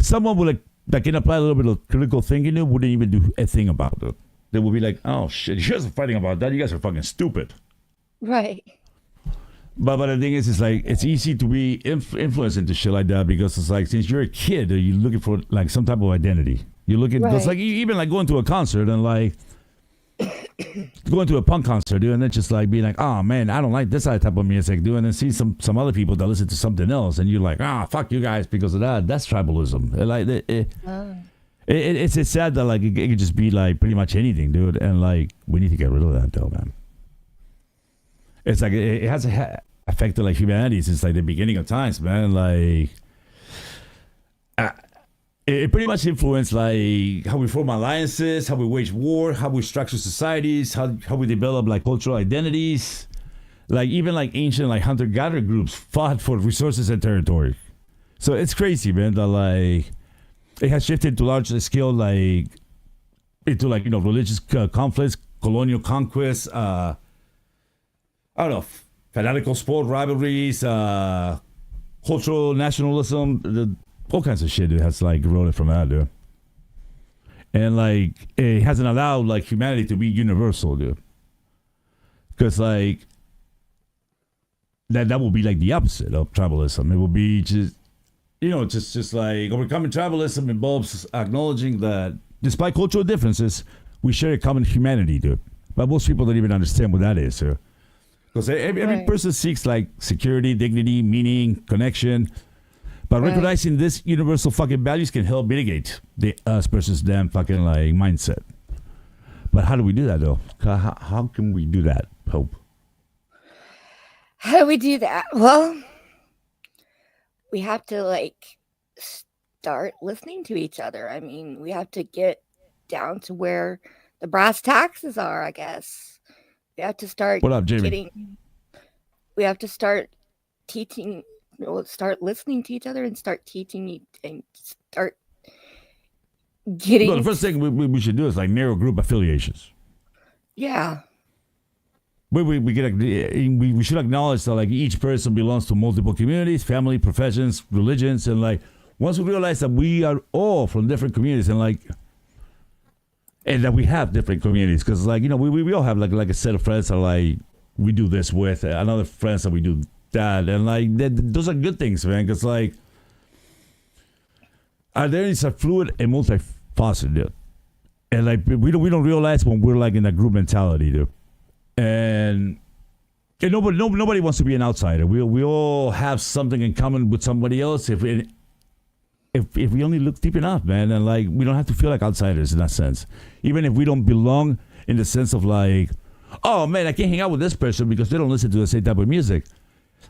someone would that can apply a little bit of critical thinking, dude, wouldn't even do a thing about it. They would be like, oh shit, you guys are fighting about that. You guys are fucking stupid. Right. But the thing is, it's like it's easy to be influenced into shit like that because it's like since you're a kid, you're looking for like some type of identity. You're looking, it's like even like going to a concert and like going to a punk concert, dude, and then just like being like, oh man, I don't like this type of music, dude, and then see some other people that listen to something else, and you're like, fuck you guys because of that. That's tribalism. Like it's sad that like it could just be like pretty much anything, dude, and like we need to get rid of that though, man. It's like it has affected like humanity since like the beginning of times, man. Like it pretty much influenced like how we form alliances, how we wage war, how we structure societies, how we develop like cultural identities. Like even like ancient like hunter-gatherer groups fought for resources and territory. So it's crazy, man, that like it has shifted to large scale like into like religious conflicts, colonial conquests, I don't know, fanatical sport rivalries, cultural nationalism, all kinds of shit. It has like eroded from that, dude. And like it hasn't allowed like humanity to be universal, dude. Because like that will be like the opposite of tribalism. It will be just just like overcoming tribalism involves acknowledging that despite cultural differences, we share a common humanity, dude. But most people don't even understand what that is, sir. Because every person seeks like security, dignity, meaning, connection. But recognizing this universal fucking values can help mitigate the us versus them fucking like mindset. But how do we do that though? How can we do that, Hope? How do we do that? Well, we have to like start listening to each other. I mean, we have to get down to where the brass taxes are, I guess. We have to start What up, Jamie? We have to start teaching, start listening to each other and start teaching and start getting. Well, the first thing we should do is like narrow group affiliations. Yeah. We should acknowledge that like each person belongs to multiple communities, family, professions, religions, and like once we realize that we are all from different communities and that we have different communities, because like we all have like a set of friends that like we do this with, another friends that we do that, and like those are good things, man. Because like our identities are fluid and multifaceted, and like we don't realize when we're like in that group mentality, dude. And nobody wants to be an outsider. We all have something in common with somebody else if we only look deep enough, man. And like we don't have to feel like outsiders in that sense. Even if we don't belong in the sense of like, oh man, I can't hang out with this person because they don't listen to the same type of music.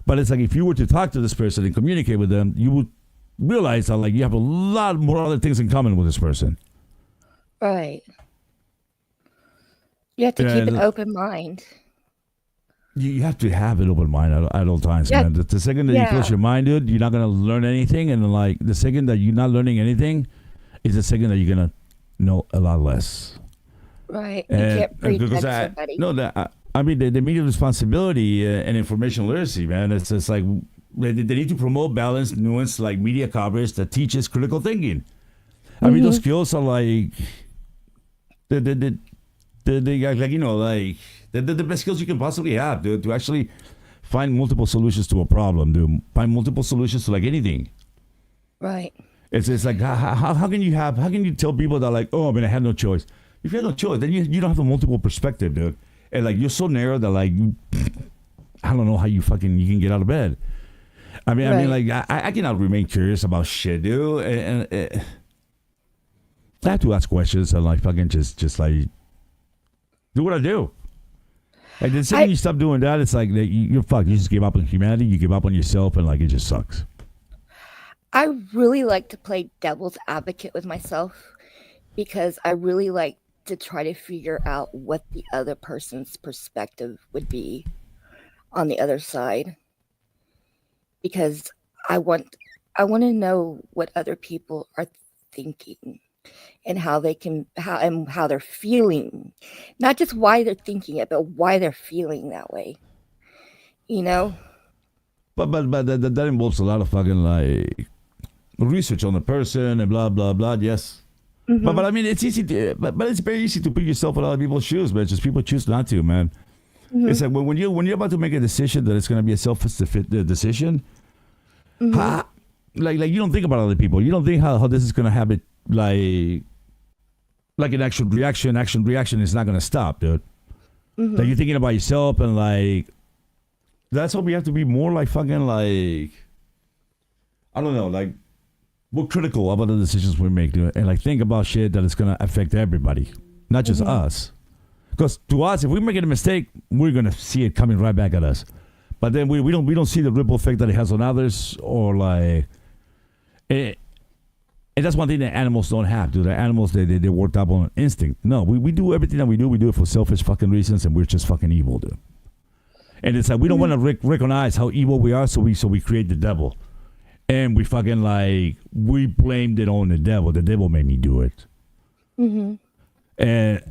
But it's like if you were to talk to this person and communicate with them, you would realize that like you have a lot more other things in common with this person. Right. You have to keep an open mind. You have to have an open mind at all times, man. The second that you close your mind, dude, you're not going to learn anything. And like the second that you're not learning anything is the second that you're going to know a lot less. Right. You can't preach somebody. No, that I mean, the media responsibility and information literacy, man. It's just like they need to promote balanced, nuanced, like media coverage that teaches critical thinking. I mean, those skills are like the like you know like the best skills you can possibly have, dude, to actually find multiple solutions to a problem, dude. Find multiple solutions to like anything. Right. It's like how can you tell people that like, oh, I mean, I had no choice. If you have no choice, then you don't have a multiple perspective, dude. And like you're so narrow that like I don't know how you can get out of bed. I mean like I cannot remain curious about shit, dude. And I have to ask questions and like fucking just like do what I do. Like the second you stop doing that, it's like you're fucked. You just give up on humanity. You give up on yourself, and like it just sucks. I really like to play devil's advocate with myself because I really like to try to figure out what the other person's perspective would be on the other side, because I want to know what other people are thinking and how they're feeling, not just why they're thinking it, but why they're feeling that way, you know. But that involves a lot of fucking like research on the person and blah blah blah. Yes. Mm-hmm. But I mean, it's easy to, but it's very easy to put yourself in other people's shoes, but just people choose not to, man. Mm-hmm. It's like when you're about to make a decision that it's going to be a self-fit decision, like you don't think about other people. You don't think how this is going to have it like an action reaction. Action reaction is not going to stop, dude. Mm-hmm. Like you're thinking about yourself, and like that's what we have to be more like fucking like I don't know, like. We're critical about the decisions we make, dude, and like think about shit that is gonna affect everybody, not just us. Because to us, if we're making a mistake, we're gonna see it coming right back at us. But then we don't see the ripple effect that it has on others, or like, and that's one thing that animals don't have, dude. The animals they worked up on instinct. No, we do everything that we do it for selfish fucking reasons, and we're just fucking evil, dude. And it's like we don't want to recognize how evil we are, so we create the devil. And we fucking like, we blamed it on the devil. The devil made me do it. Mm-hmm. And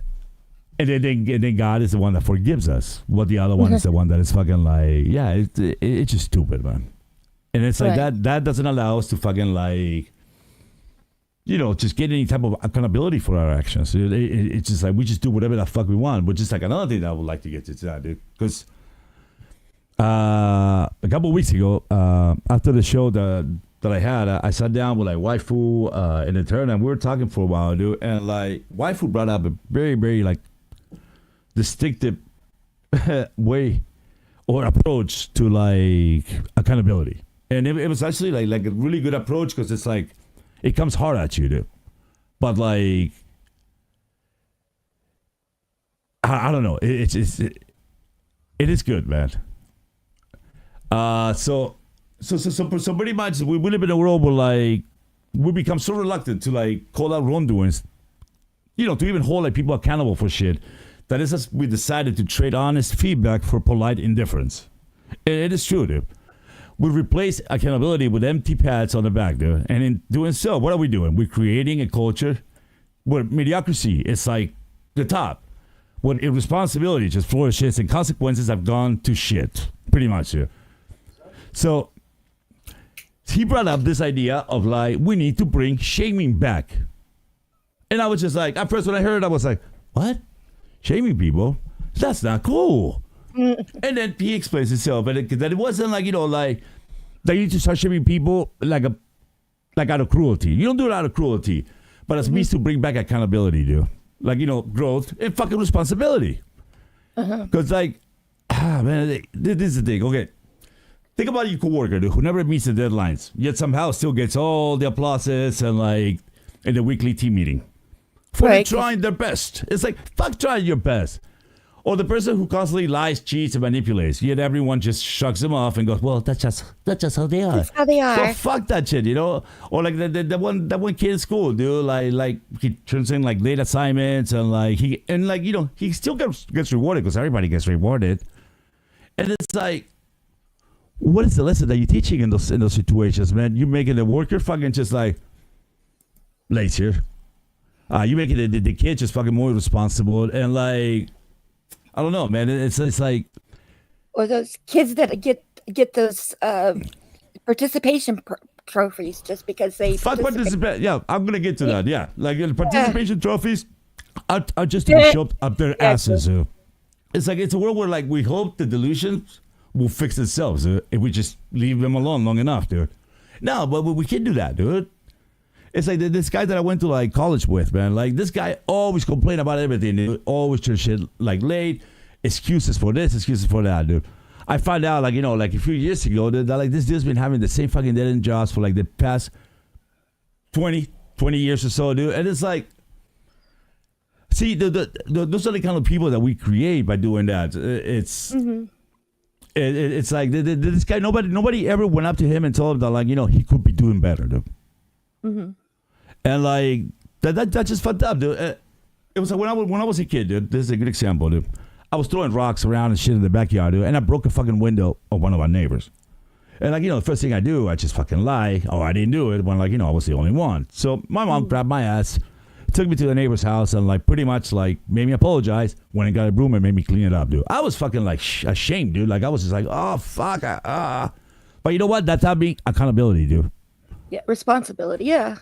then God is the one that forgives us. What the other one is the one that is fucking like, yeah, it's just stupid, man. And it's like that doesn't allow us to fucking like, you know, just get any type of accountability for our actions. It's just like, we just do whatever the fuck we want. Which is like another thing that I would like to get to that, dude. Because a couple of weeks ago, after the show that I had, I sat down with like waifu and intern, and we were talking for a while, dude. And like waifu brought up a very, very like distinctive way or approach to like accountability, and it was actually like a really good approach because it's like it comes hard at you, dude. But like I don't know, it is good, man. So pretty much we live in a world where like we become so reluctant to like call out wrongdoings, you know, to even hold like people accountable for shit. That is us. We decided to trade honest feedback for polite indifference. It is true, dude. We replace accountability with empty pats on the back, dude. And in doing so, what are we doing? We're creating a culture where mediocrity is like the top, where irresponsibility just flourishes and consequences have gone to shit, pretty much, dude. So he brought up this idea of like, we need to bring shaming back. And I was just like, at first when I heard it, I was like, what? Shaming people? That's not cool. And then he explains himself, and that it wasn't like, you know, like that you need to start shaming people like out of cruelty. You don't do it out of cruelty, but as means to bring back accountability, dude. Like, you know, growth and fucking responsibility. Because like, man, this is the thing. Okay. Think about your coworker, dude, who never meets the deadlines, yet somehow still gets all the applauses and like in the weekly team meeting for trying their best. It's like, fuck trying your best. Or the person who constantly lies, cheats, and manipulates, yet everyone just shrugs them off and goes, well, that's just how they are. That's how they are. So fuck that shit, you know? Or like that one kid in school, dude, like he turns in like late assignments and like he still gets rewarded because everybody gets rewarded. And it's like, what is the lesson that you're teaching in those situations, man? You're making the worker fucking just like lazier. You're making the kid just fucking more responsible. And like, I don't know, man. It's like, or those kids that get those participation trophies just because they fuck participate. Yeah, I'm gonna get to that. Yeah, like participation trophies are just to be shoved up their asses. It's like it's a world where like we hope the delusions will fix themselves if we just leave them alone long enough, dude. No, but we can't do that, dude. It's like this guy that I went to like college with, man. Like this guy always complained about everything, dude. Always turn shit like late, excuses for this, excuses for that, dude. I found out like like a few years ago that like this dude's been having the same fucking dead end jobs for like the past 20 years or so, dude. And it's like, see, those are the kind of people that we create by doing that. It's. It's like this guy. Nobody ever went up to him and told him that, like, he could be doing better, dude. And like that just fucked up, dude. It was like when I was a kid, dude. This is a good example, dude. I was throwing rocks around and shit in the backyard, dude, and I broke a fucking window of one of our neighbors. And like the first thing I do, I just fucking lie. Oh, I didn't do it. When like I was the only one. So my mom grabbed my ass, took me to the neighbor's house, and like pretty much like made me apologize. When I got a broom and made me clean it up, dude. I was fucking like ashamed, dude. Like I was just like, oh fuck, But you know what? That's not being accountability, dude. Yeah, responsibility. Yeah.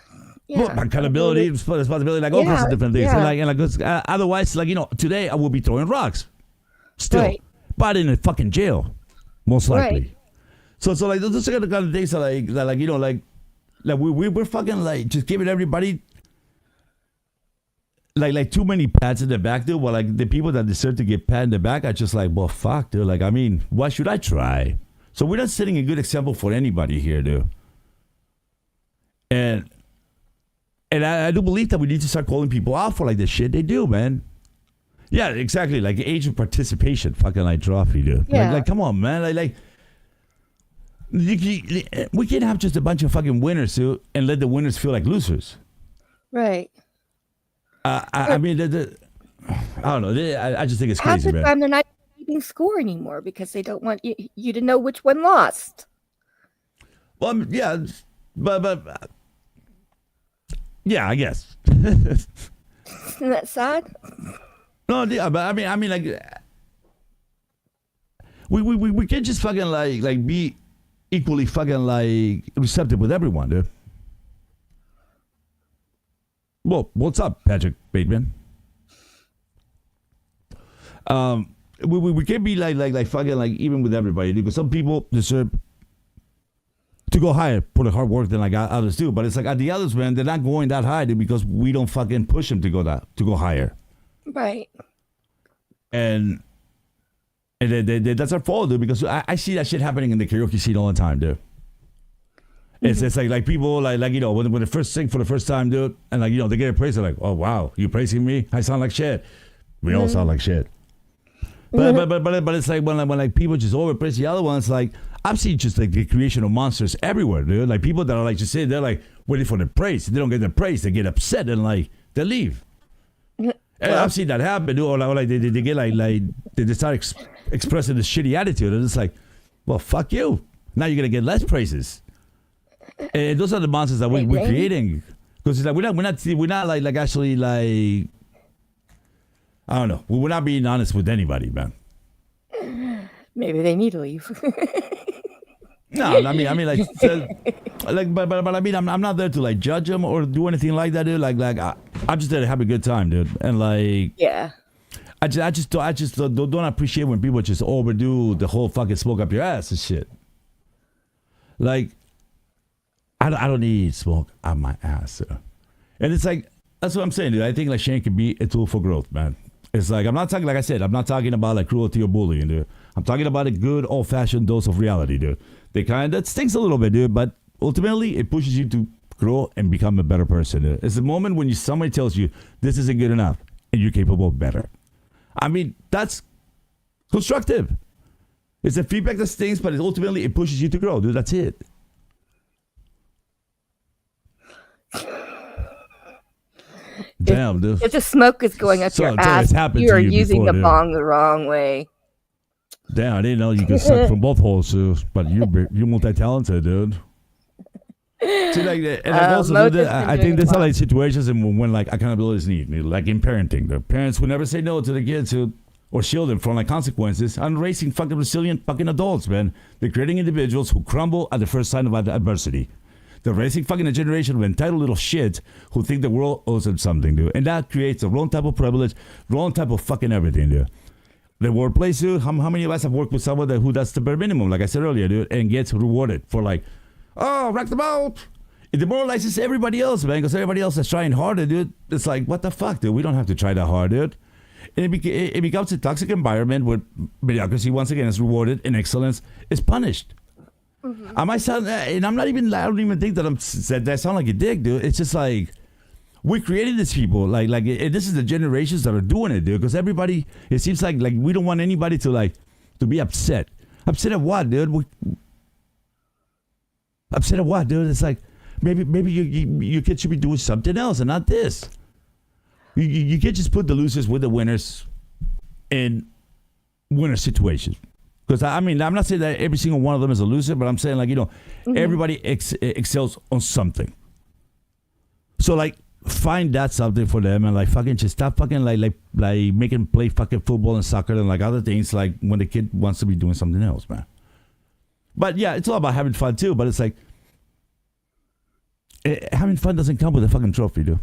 Well, accountability, responsibility, like all kinds of different things. And otherwise, like today I will be throwing rocks, still, but in a fucking jail, most likely. So like those are the kind of things that we're fucking like just giving everybody. Like too many pats in the back, dude. Well, like the people that deserve to get pat in the back are just like, well, fuck, dude. Like, I mean, why should I try? So we're not setting a good example for anybody here, dude. And I do believe that we need to start calling people out for like the shit they do, man. Yeah, exactly. Like age of participation, fucking like trophy, dude. Yeah. Like come on, man. Like we can't have just a bunch of fucking winners, dude, and let the winners feel like losers. Right. I mean, I don't know. I just think it's crazy, man. Half the time they're not keeping score anymore because they don't want you to know which one lost. Well, yeah, but yeah, I guess. Isn't that sad? No, yeah, but I mean, like, we can't just fucking like be equally fucking like receptive with everyone, dude. Well, what's up, Patrick Bateman? We can't be like fucking like even with everybody, dude, because some people deserve to go higher for the hard work than like others do. But it's like the others, man, they're not going that high, dude, because we don't fucking push them to go higher. Right. And that's our fault, dude, because I see that shit happening in the karaoke scene all the time, dude. It's like people like when they first sing for the first time, dude, and like they get a praise, they're like, oh wow, you praising me? I sound like shit. We all sound like shit. But it's like when like people just overpraise the other ones. Like I've seen just like the creation of monsters everywhere, dude. Like people that are like just sitting there like waiting for the praise. If they don't get the praise, they get upset and like they leave. And I've seen that happen, dude. Or like they get like they start expressing this shitty attitude, and it's like, well, fuck you. Now you're gonna get less praises. And those are the monsters that we're creating, because it's like we're not like actually like, I don't know, we're not being honest with anybody, man. Maybe they need to leave. No, I mean like, but I mean I'm not there to like judge them or do anything like that, dude. Like I'm just there to have a good time, dude, and like I just don't appreciate when people just overdo the whole fucking smoke up your ass and shit. Like. I don't need smoke on my ass, and it's like that's what I'm saying, dude. I think like Shane can be a tool for growth, man. It's like I'm not talking about like cruelty or bullying, dude. I'm talking about a good old fashioned dose of reality, dude. That stinks a little bit, dude, but ultimately it pushes you to grow and become a better person. Dude. It's the moment when somebody tells you this isn't good enough and you're capable of better. I mean, that's constructive. It's a feedback that stings, but ultimately it pushes you to grow, dude. That's it. Damn, dude. If the smoke is going up your ass, you are using the bong the wrong way. Damn, I didn't know you could suck from both holes, too. But you're multi-talented, dude. See, like, and also, I think there's like situations when like accountability is needed. Like in parenting, the parents would never say no to the kids who or shield them from like consequences and raising fucking resilient fucking adults, man. They're creating individuals who crumble at the first sign of adversity. They're raising fucking a generation of entitled little shits who think the world owes them something, dude. And that creates the wrong type of privilege, wrong type of fucking everything, dude. The workplace, dude, how many of us have worked with someone who does the bare minimum, like I said earlier, dude, and gets rewarded for like, oh, rock the boat. It demoralizes everybody else, man, because everybody else is trying harder, dude. It's like, what the fuck, dude? We don't have to try that hard, dude. And it becomes a toxic environment where mediocrity, once again, is rewarded and excellence is punished. Mm-hmm. I might sound, and I don't even think that that sound like a dick, dude. It's just like, we created these people, like this is the generations that are doing it, dude. Because everybody, it seems like we don't want anybody to be upset. Upset at what, dude? Upset at what, dude? It's like, maybe your kid should be doing something else and not this. You can't just put the losers with the winners in winner situations. Because, I mean, I'm not saying that every single one of them is a loser, but I'm saying, everybody excels on something. So, find that something for them and, fucking just stop fucking, like making them play fucking football and soccer and, other things, when the kid wants to be doing something else, man. But, yeah, it's all about having fun, too. But it's having fun doesn't come with a fucking trophy, dude.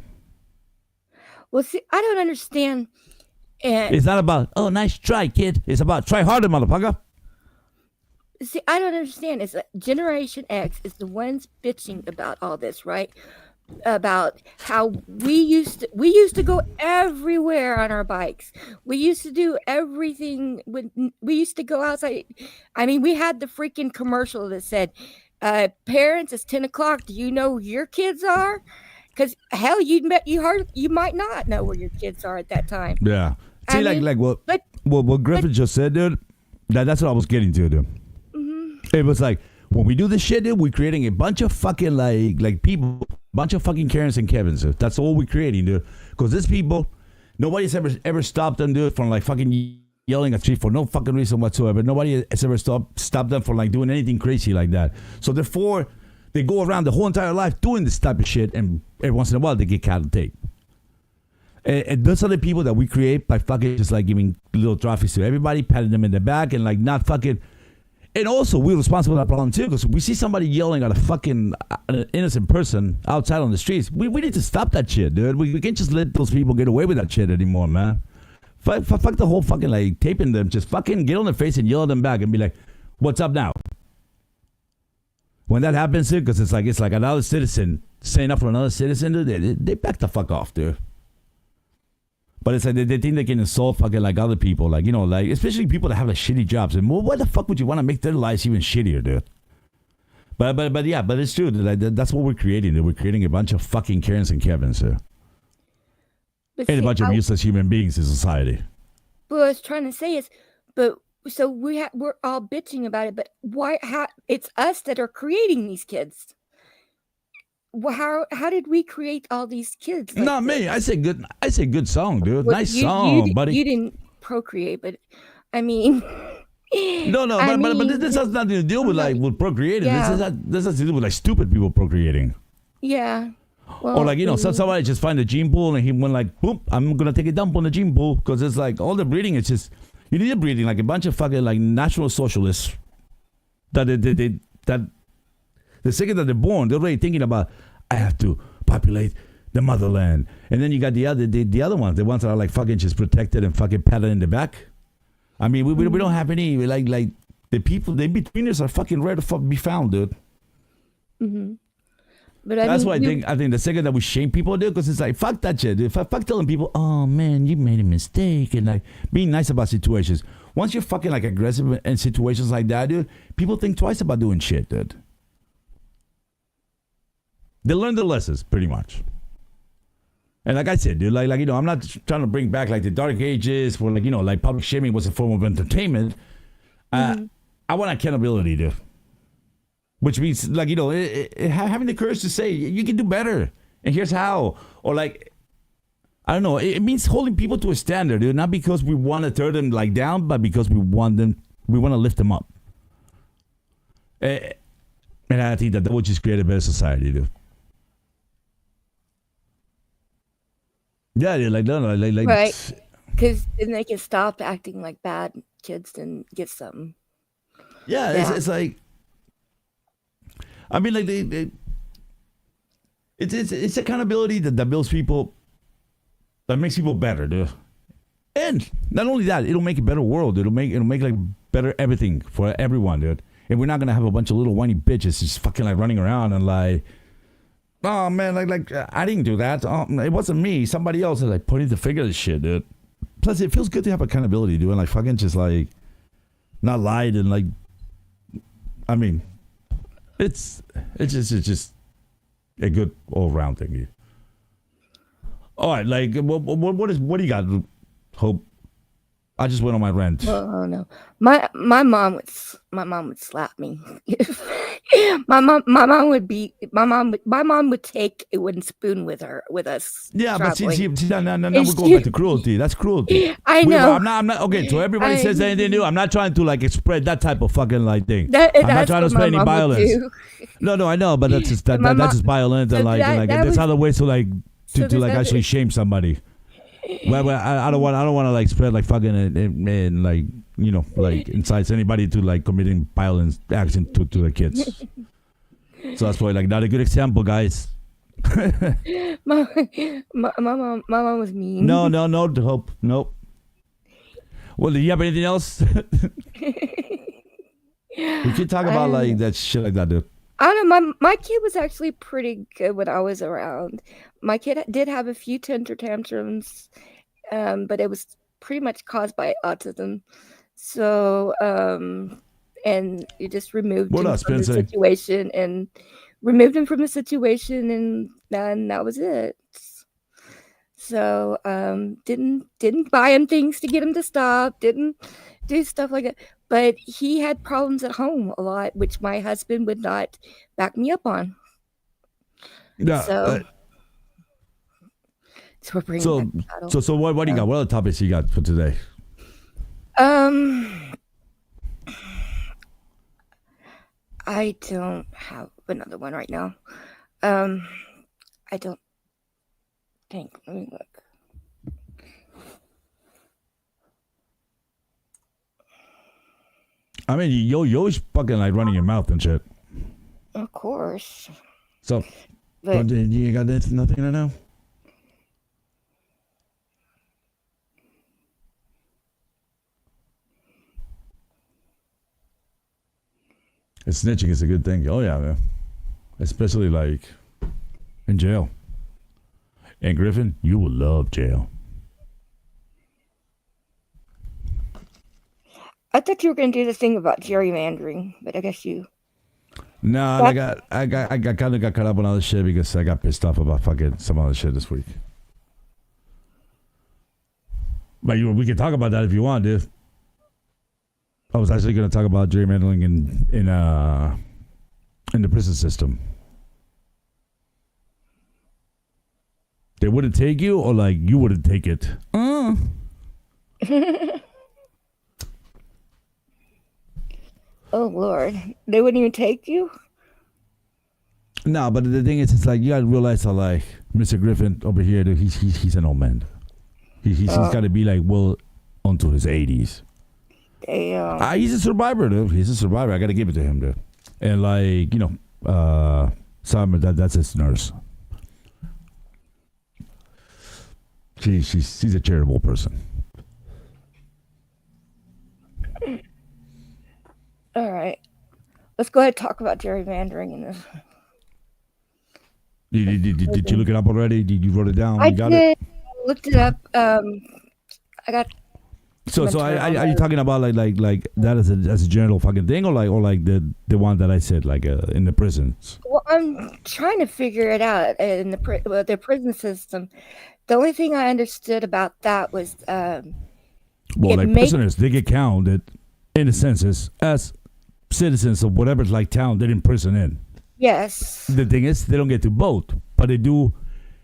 Well, see, I don't understand. It's not about, oh, nice try, kid. It's about try harder, motherfucker. See, I don't understand. It's Generation X is the ones bitching about all this, right? About how we used to go everywhere on our bikes. We used to do everything. We used to go outside. I mean, we had the freaking commercial that said, "Parents, it's 10 o'clock. Do you know where your kids are?" Because hell, you might not know where your kids are at that time. Yeah. See, what Griffin just said, dude. That's what I was getting to, dude. Mm-hmm. It was like, when we do this shit, dude, we're creating a bunch of fucking people, bunch of fucking Karens and Kevins, dude. That's all we're creating, dude. Because these people, nobody's ever stopped them, dude, from fucking yelling at the street for no fucking reason whatsoever. Nobody has ever stopped them from doing anything crazy like that. So therefore, they go around the whole entire life doing this type of shit, and every once in a while they get caught on tape. And those are the people that we create by fucking just giving little trophies to everybody, patting them in the back, and not fucking. And also, we're responsible for that problem too, because we see somebody yelling at a fucking innocent person outside on the streets. We need to stop that shit, dude. We can't just let those people get away with that shit anymore, man. Fuck the whole fucking taping them. Just fucking get on their face and yell at them back and be like, "What's up now?" When that happens, dude, because it's like another citizen saying up for another citizen, dude, they back the fuck off, dude. But it's they think they can insult fucking other people, especially people that have shitty jobs. And why the fuck would you want to make their lives even shittier, dude? But it's true. That's what we're creating, dude. We're creating a bunch of fucking Karens and Kevins, dude. And a bunch of useless human beings in society. What I was trying to say is, so we're all bitching about it, but why? How it's us that are creating these kids. How did we create all these kids? Not me. I say good song, dude. Well, nice song, buddy. You didn't procreate, but I mean. No, but this has nothing to do with with procreating. Yeah. This has to do with stupid people procreating. Yeah. Well, or somebody just find a gene pool and he went boom, I'm gonna take a dump on the gene pool, because it's all the breeding. It's just you need a breeding a bunch of fucking natural socialists that the second that they're born, they're already thinking about, I have to populate the motherland. And then you got the other ones, the ones that are fucking just protected and fucking patted in the back. I mean, we don't have any the people, the in-betweeners are fucking rare to be found, dude. Mm-hmm. But that's why I think the second that we shame people, dude, because it's fuck that shit, dude. Fuck telling people, oh man, you made a mistake, and being nice about situations. Once you're fucking aggressive in situations like that, dude, people think twice about doing shit, dude. They learn their lessons, pretty much. And like I said, dude, I'm not trying to bring back the dark ages where public shaming was a form of entertainment. Mm-hmm. I want accountability, dude. Which means having the courage to say you can do better, and here's how. Or I don't know. It means holding people to a standard, dude. Not because we want to tear them down, but because we want to lift them up. And I think that would just create a better society, dude. Yeah, right. Because then they can stop acting like bad kids and get something. Yeah, Yeah. it's like, I mean, like it's accountability that builds people, that makes people better, dude. And not only that, it'll make a better world. It'll make like better everything for everyone, dude. And we're not gonna have a bunch of little whiny bitches just fucking like running around and like, oh man, like I didn't do that. Oh, it wasn't me. Somebody else is like pointing the finger at shit, dude. Plus, it feels good to have accountability, dude. And like fucking just like not lied and like, I mean, it's just a good all round thing. All right, like what do you got? Hope. I just went on my rant. Oh no, my mom would slap me. my mom would beat my mom would take a wooden spoon with us. Yeah, but see, traveling. now we're going back to cruelty. That's cruelty. I know. I'm not okay. So everybody says anything new. I'm not trying to like spread that type of fucking like thing. That's I'm not trying to spread any mom would violence. do. No, I know, but that's just that's just violent and like there's other ways to like to like actually shame somebody. Well, I don't want to like spread like fucking and like like incites anybody to like committing violence acts to the kids. So that's why like not a good example, guys. my mom was mean. No, Hope, nope. Well, do you have anything else? We can talk about like that shit like that, dude. I don't know. My kid was actually pretty good when I was around. My kid did have a few temper tantrums, but it was pretty much caused by autism. So, and you just removed him from the situation and then that was it. So, didn't buy him things to get him to stop. Didn't do stuff like that. But he had problems at home a lot, which my husband would not back me up on. Yeah. So we're bringing so what do you got? What other topics you got for today? I don't have another one right now. I don't think. Let me look. I mean, you always fucking like running your mouth and shit. Of course. So, but you got nothing right now? Snitching is a good thing. Oh yeah, man. Especially like in jail. And Griffin, you will love jail. I thought you were going to do the thing about gerrymandering, but I guess you. No, I got kind of got caught up on other shit because I got pissed off about fucking some other shit this week. But we can talk about that if you want, dude. I was actually going to talk about gerrymandering in the prison system. They wouldn't take you, or like you wouldn't take it. Oh Lord, they wouldn't even take you? No, but the thing is, it's like you gotta realize that like Mr. Griffin over here, dude, he's an old man. He's got to be like well onto his 80s. Damn. He's a survivor, dude. He's a survivor. I gotta give it to him, dude. And like Simon, that's his nurse. She's a charitable person. All right, let's go ahead and talk about gerrymandering in this. Did you look it up already? Did you wrote it down? I did. I looked it up. I got. So are you talking about like that as a general fucking thing, or like the one that I said like in the prisons? Well, I'm trying to figure it out in the prison system. The only thing I understood about that was prisoners, they get counted in the census as citizens of whatever like town they're in prison in. Yes. The thing is, they don't get to vote, but they do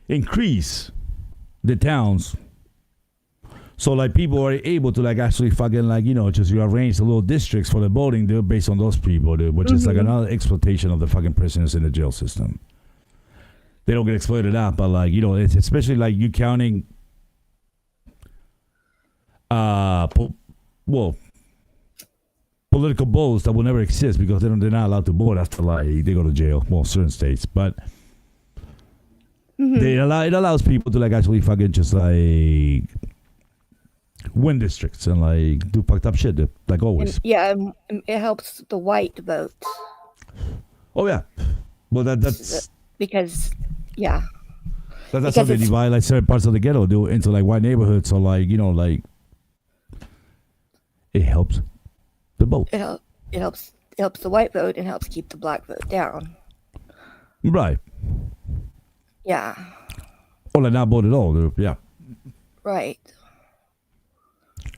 increase the towns. So like people are able to like actually fucking like just you arrange the little districts for the voting, dude, based on those people, dude, which is like another exploitation of the fucking prisoners in the jail system. They don't get exploited out, but like it's especially like you counting well, political votes that will never exist because they're not allowed to vote after like they go to jail. Well, certain states, but it allows people to like actually fucking just like win districts and like do fucked up shit, like always. It helps the white vote. Oh yeah, well that's because that's how they divide like certain parts of the ghetto do into like white neighborhoods. So like like it helps the vote. It helps the white vote and helps keep the black vote down. Right. Yeah. Or like not vote at all. Dude. Yeah. Right.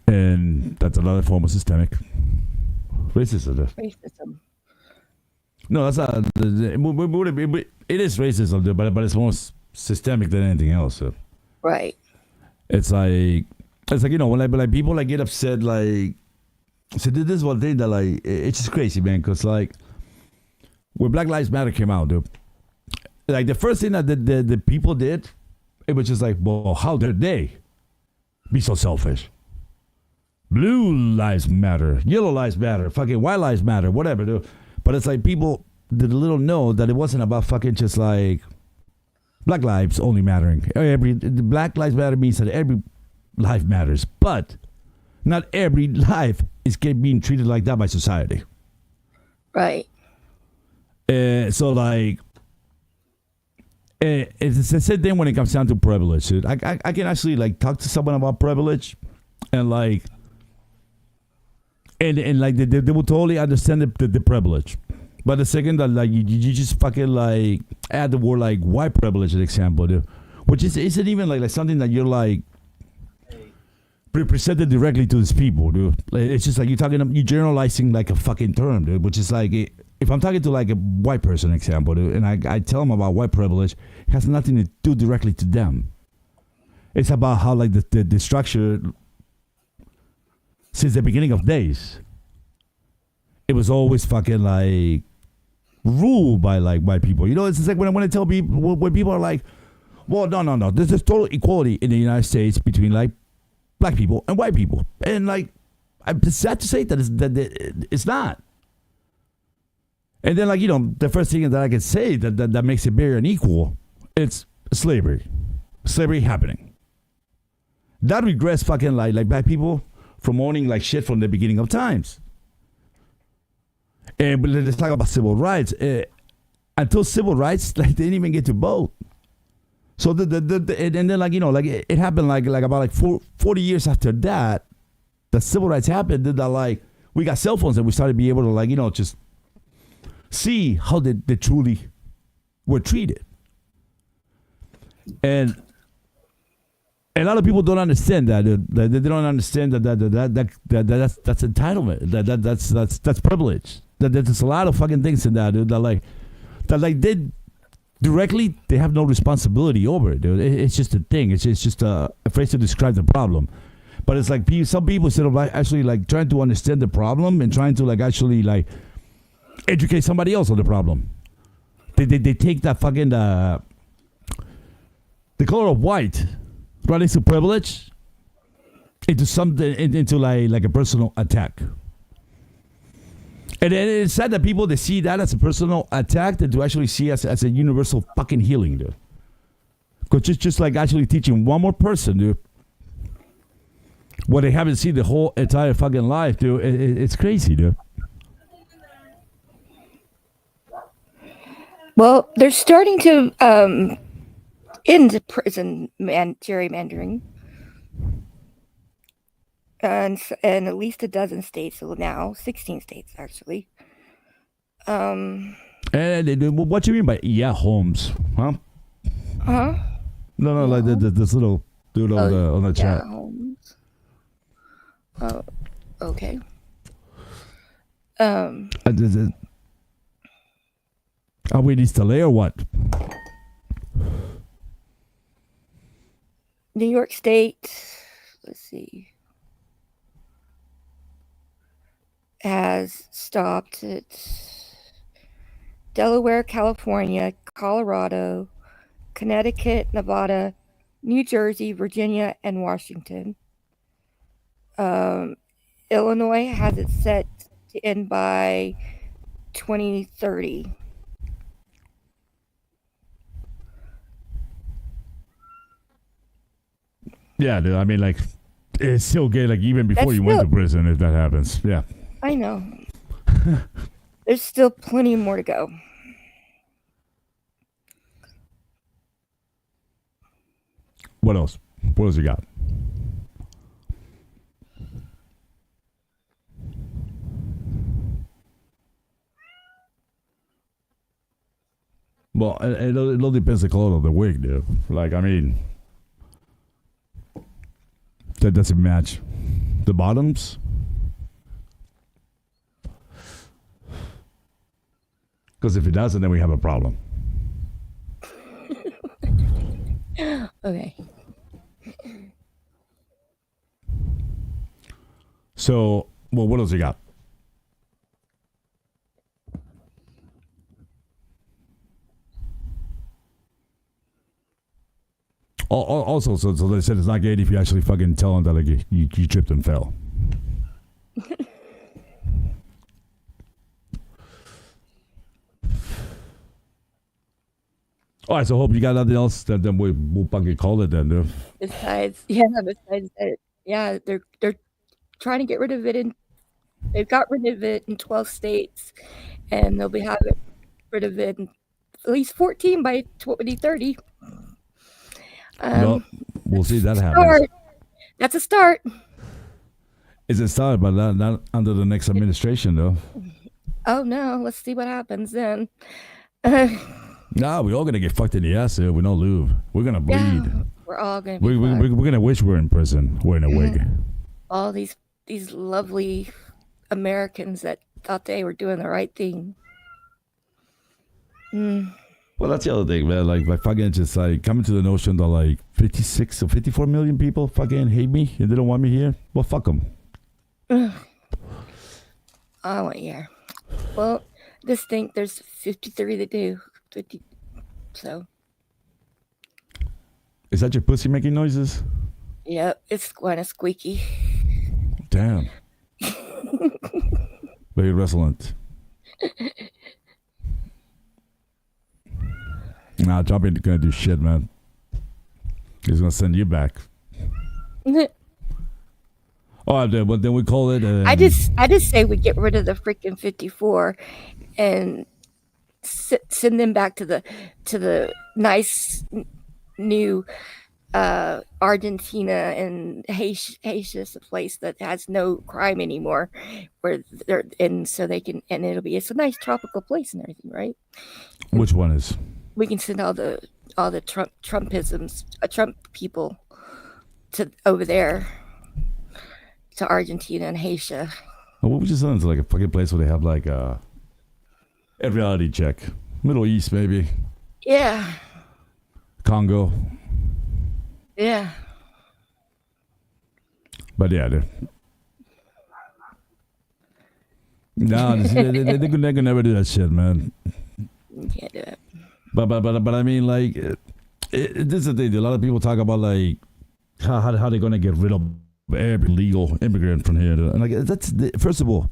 And that's another form of systemic racism. Racism. No, that's not. It is racism, but it's more systemic than anything else. Right. It's like when like people like get upset, like so this is one thing that like it's just crazy, man. Because like when Black Lives Matter came out, dude, like the first thing that the people did, it was just like, well, how dare they be so selfish? Blue lives matter, yellow lives matter, fucking white lives matter, whatever, dude. But it's like people did a little know that it wasn't about fucking just like black lives only mattering. The Black Lives Matter means that every life matters, but not every life is being treated like that by society. Right. So like, it's the same thing when it comes down to privilege. Dude. I can actually like talk to someone about privilege, and like. And like they will totally understand the privilege, but the second that like you just fucking like add the word like white privilege an example, dude, which isn't even like something that you're like presented directly to these people, dude. Like, it's just like you generalizing like a fucking term, dude. Which is like if I'm talking to like a white person example, dude, and I tell them about white privilege, it has nothing to do directly to them. It's about how like the structure. Since the beginning of days, it was always fucking like ruled by like white people. You know, it's just like when I tell people when people are like, well, no, there's total equality in the United States between like black people and white people, and like I'm sad to say that it's not. And then like the first thing that I can say that makes it very unequal, it's slavery happening. That regrets fucking like black people from owning like shit from the beginning of times. And but let's talk about civil rights. Until civil rights, like they didn't even get to vote. So and then like like it happened like about like 40 years after that, the civil rights happened. That like we got cell phones and we started to be able to like just see how they truly were treated. And a lot of people don't understand that. They don't understand that's entitlement. That's privilege. There's a lot of fucking things in that, dude. That they directly they have no responsibility over it, dude. It's just a thing. It's just a phrase to describe the problem. But it's like some people instead of like actually like trying to understand the problem and trying to like actually like educate somebody else on the problem, they take that fucking the color of white. Running to privilege into something into like a personal attack, and it's sad that people they see that as a personal attack than to actually see as a universal fucking healing, dude. Because just like actually teaching one more person, dude, what they haven't seen the whole entire fucking life, dude. It's crazy, dude. Well, they're starting to end prison gerrymandering, and at least a dozen states now, 16 states actually. And what do you mean by homes, huh? Huh? No, like this little dude on the chat. Homes. Oh, okay. Are we in East LA or what? New York State, let's see, has stopped it. Delaware, California, Colorado, Connecticut, Nevada, New Jersey, Virginia, and Washington. Illinois has it set to end by 2030. Yeah, dude, I mean, like, it's still gay, like, even before That's you went to still, prison, if that happens. Yeah. I know. There's still plenty more to go. What else? What else you got? Well, it all depends the color of the wig, dude. Like, I mean, that doesn't match the bottoms. Because if it doesn't, then we have a problem. Okay. So, well, what else you got? Also, so they said it's not gay if you actually fucking tell them that like you tripped and fell. All right, so hope you got nothing else. Then we'll fucking call it then, dude. Besides that, yeah, they're trying to get rid of it they've got rid of it in 12 states, and they'll be having rid of it in at least 14 by 2030. Well, we'll see if that happens. That's a start. It's a start, but not under the next administration, though. Oh no, let's see what happens then. Nah, we're all gonna get fucked in the ass here with no lube. We're gonna bleed. Yeah, we're all gonna be we're gonna wish we're in prison. We're in a wig. all these lovely Americans that thought they were doing the right thing. Well, that's the other thing, man. Like fucking just like coming to the notion that like 56 or 54 million people fucking hate me and they don't want me here. Well, fuck them. I want you here. Well, just think there's 53 that do. 50, so. Is that your pussy making noises? Yep, it's kind of squeaky. Damn. Very resonant. Nah, Trump ain't gonna do shit, man. He's gonna send you back. Oh, but then we call it. I just say we get rid of the freaking 54, and send them back to the nice new Argentina and Haitian, a place that has no crime anymore, where they're and so they can and it's a nice tropical place and everything, right? Which one is? We can send all the Trumpisms, Trump people to over there to Argentina and Haiti. What would you send to like a fucking place where they have like a reality check? Middle East, maybe. Yeah. Congo. Yeah. But yeah, no, they could never do that shit, man. You can't do it. But I mean, like, this is the thing. A lot of people talk about like how they're gonna get rid of every legal immigrant from here. And like, that's first of all,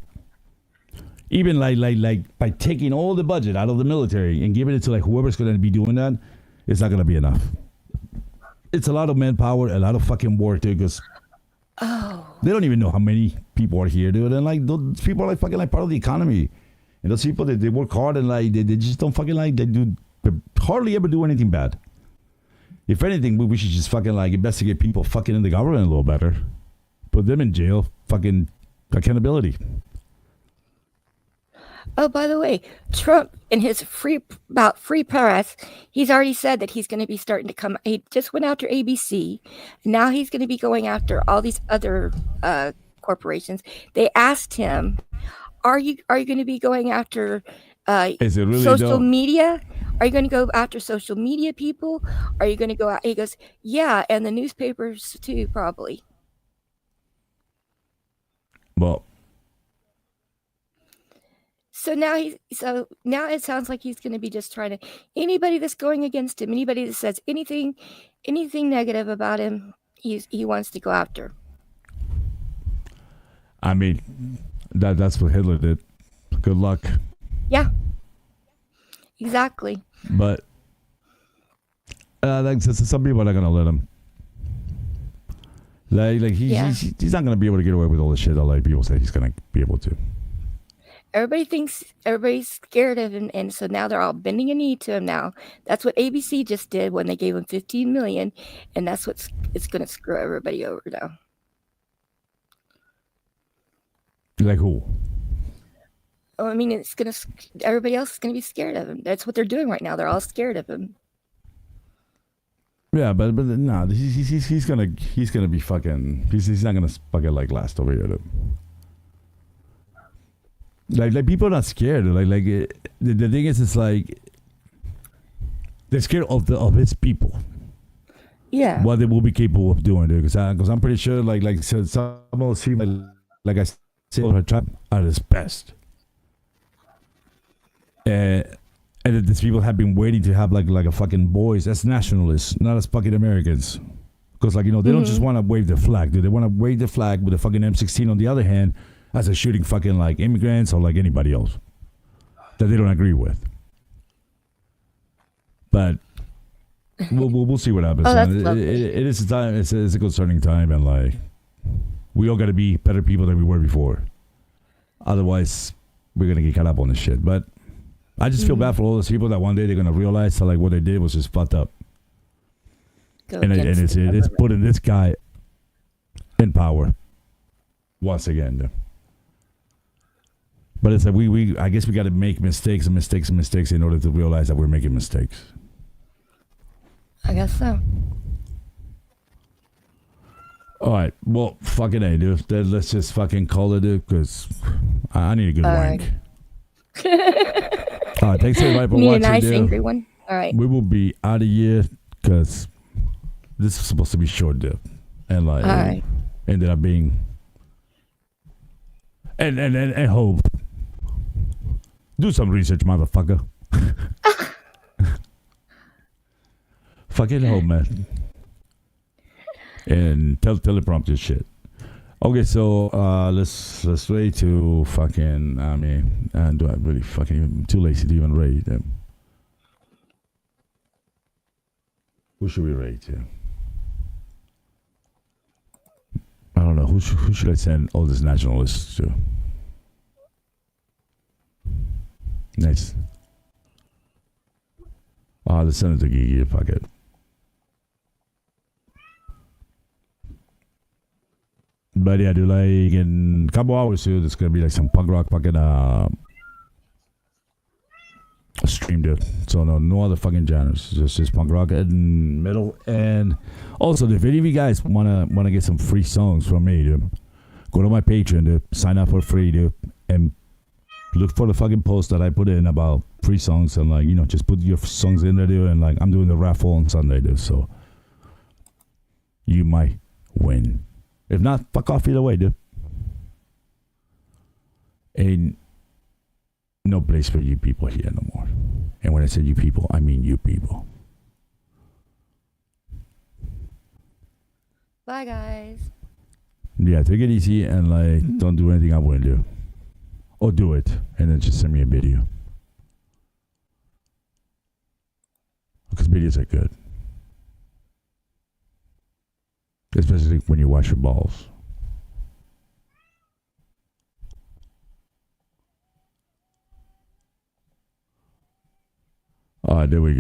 even like by taking all the budget out of the military and giving it to like whoever's gonna be doing that, it's not gonna be enough. It's a lot of manpower, a lot of fucking work, dude. Because they don't even know how many people are here, dude. And like those people are like fucking like part of the economy. And those people, they work hard and like they just don't fucking like they hardly ever do anything bad. If anything, we should just fucking like investigate people fucking in the government a little better. Put them in jail. Fucking accountability. Oh, by the way, Trump in his free press, he's already said that he's going to be starting to come. He just went after ABC. Now he's going to be going after all these other corporations. They asked him, "Are you going to be going after social media? Are you going to go after social media people? Are you going to go out?" He goes, "Yeah, and the newspapers too, probably." Well. So now it sounds like he's going to be just trying to anybody that's going against him, anybody that says anything negative about him, he wants to go after. I mean, that's what Hitler did. Good luck. Yeah. Exactly. But like some people are not gonna let him. Like he's not gonna be able to get away with all the shit that like people say he's gonna be able to. Everybody thinks everybody's scared of him, and so now they're all bending a knee to him now. That's what ABC just did when they gave him $15 million, and that's what's it's going to screw everybody over now. Like who? Oh, I mean, it's going to everybody else is going to be scared of him. That's what they're doing right now. They're all scared of him. Yeah, but no, he's gonna be fucking. He's not gonna fucking like last over here. Like people are not scared. Like the thing is, it's like they're scared of his people. Yeah. What they will be capable of doing, dude. Because I'm pretty sure, like so some of those people, like I said, her tribe are his best. And these people have been waiting to have like a fucking voice as nationalists, not as fucking Americans. Because they don't just want to wave the flag, dude. They want to wave the flag with a fucking M16 on the other hand as they're shooting fucking like immigrants or like anybody else that they don't agree with. But we'll see what happens. It is a time. It's a concerning time, and like we all got to be better people than we were before. Otherwise, we're gonna get caught up on this shit. But I just feel bad for all those people that one day they're gonna realize that like what they did was just fucked up, and it's putting this guy in power once again. But it's like I guess we got to make mistakes in order to realize that we're making mistakes. I guess so. All right, well, fucking A, dude. Let's just fucking call it, dude, because I need a good wank. All right, thanks everybody for watching. Need a nice angry one. All right. We will be out of here because this is supposed to be short, dude, and like ended up being and hope. Do some research, motherfucker. Fucking hope, man. And teleprompter shit. Okay, so let's wait to fucking. I mean, do I really fucking? I'm too lazy to even rate them. Who should we rate to? I don't know. Who should I send all these nationalists to? Nice. Let's send it to Gigi. Fuck it. But yeah, dude, like in a couple hours here, there's gonna be like some punk rock fucking stream, dude. So no other fucking genres, just punk rock and metal. And also, if any of you guys wanna get some free songs from me, dude, go to my Patreon, dude. Sign up for free, dude, and look for the fucking post that I put in about free songs and like just put your songs in there, dude. And like I'm doing the raffle on Sunday, dude. So you might win. If not, fuck off either way, dude. Ain't no place for you people here no more. And when I say you people, I mean you people. Bye, guys. Yeah, take it easy and like don't do anything I wouldn't do. Or do it and then just send me a video. Because videos are good. Especially when you wash your balls. There we go.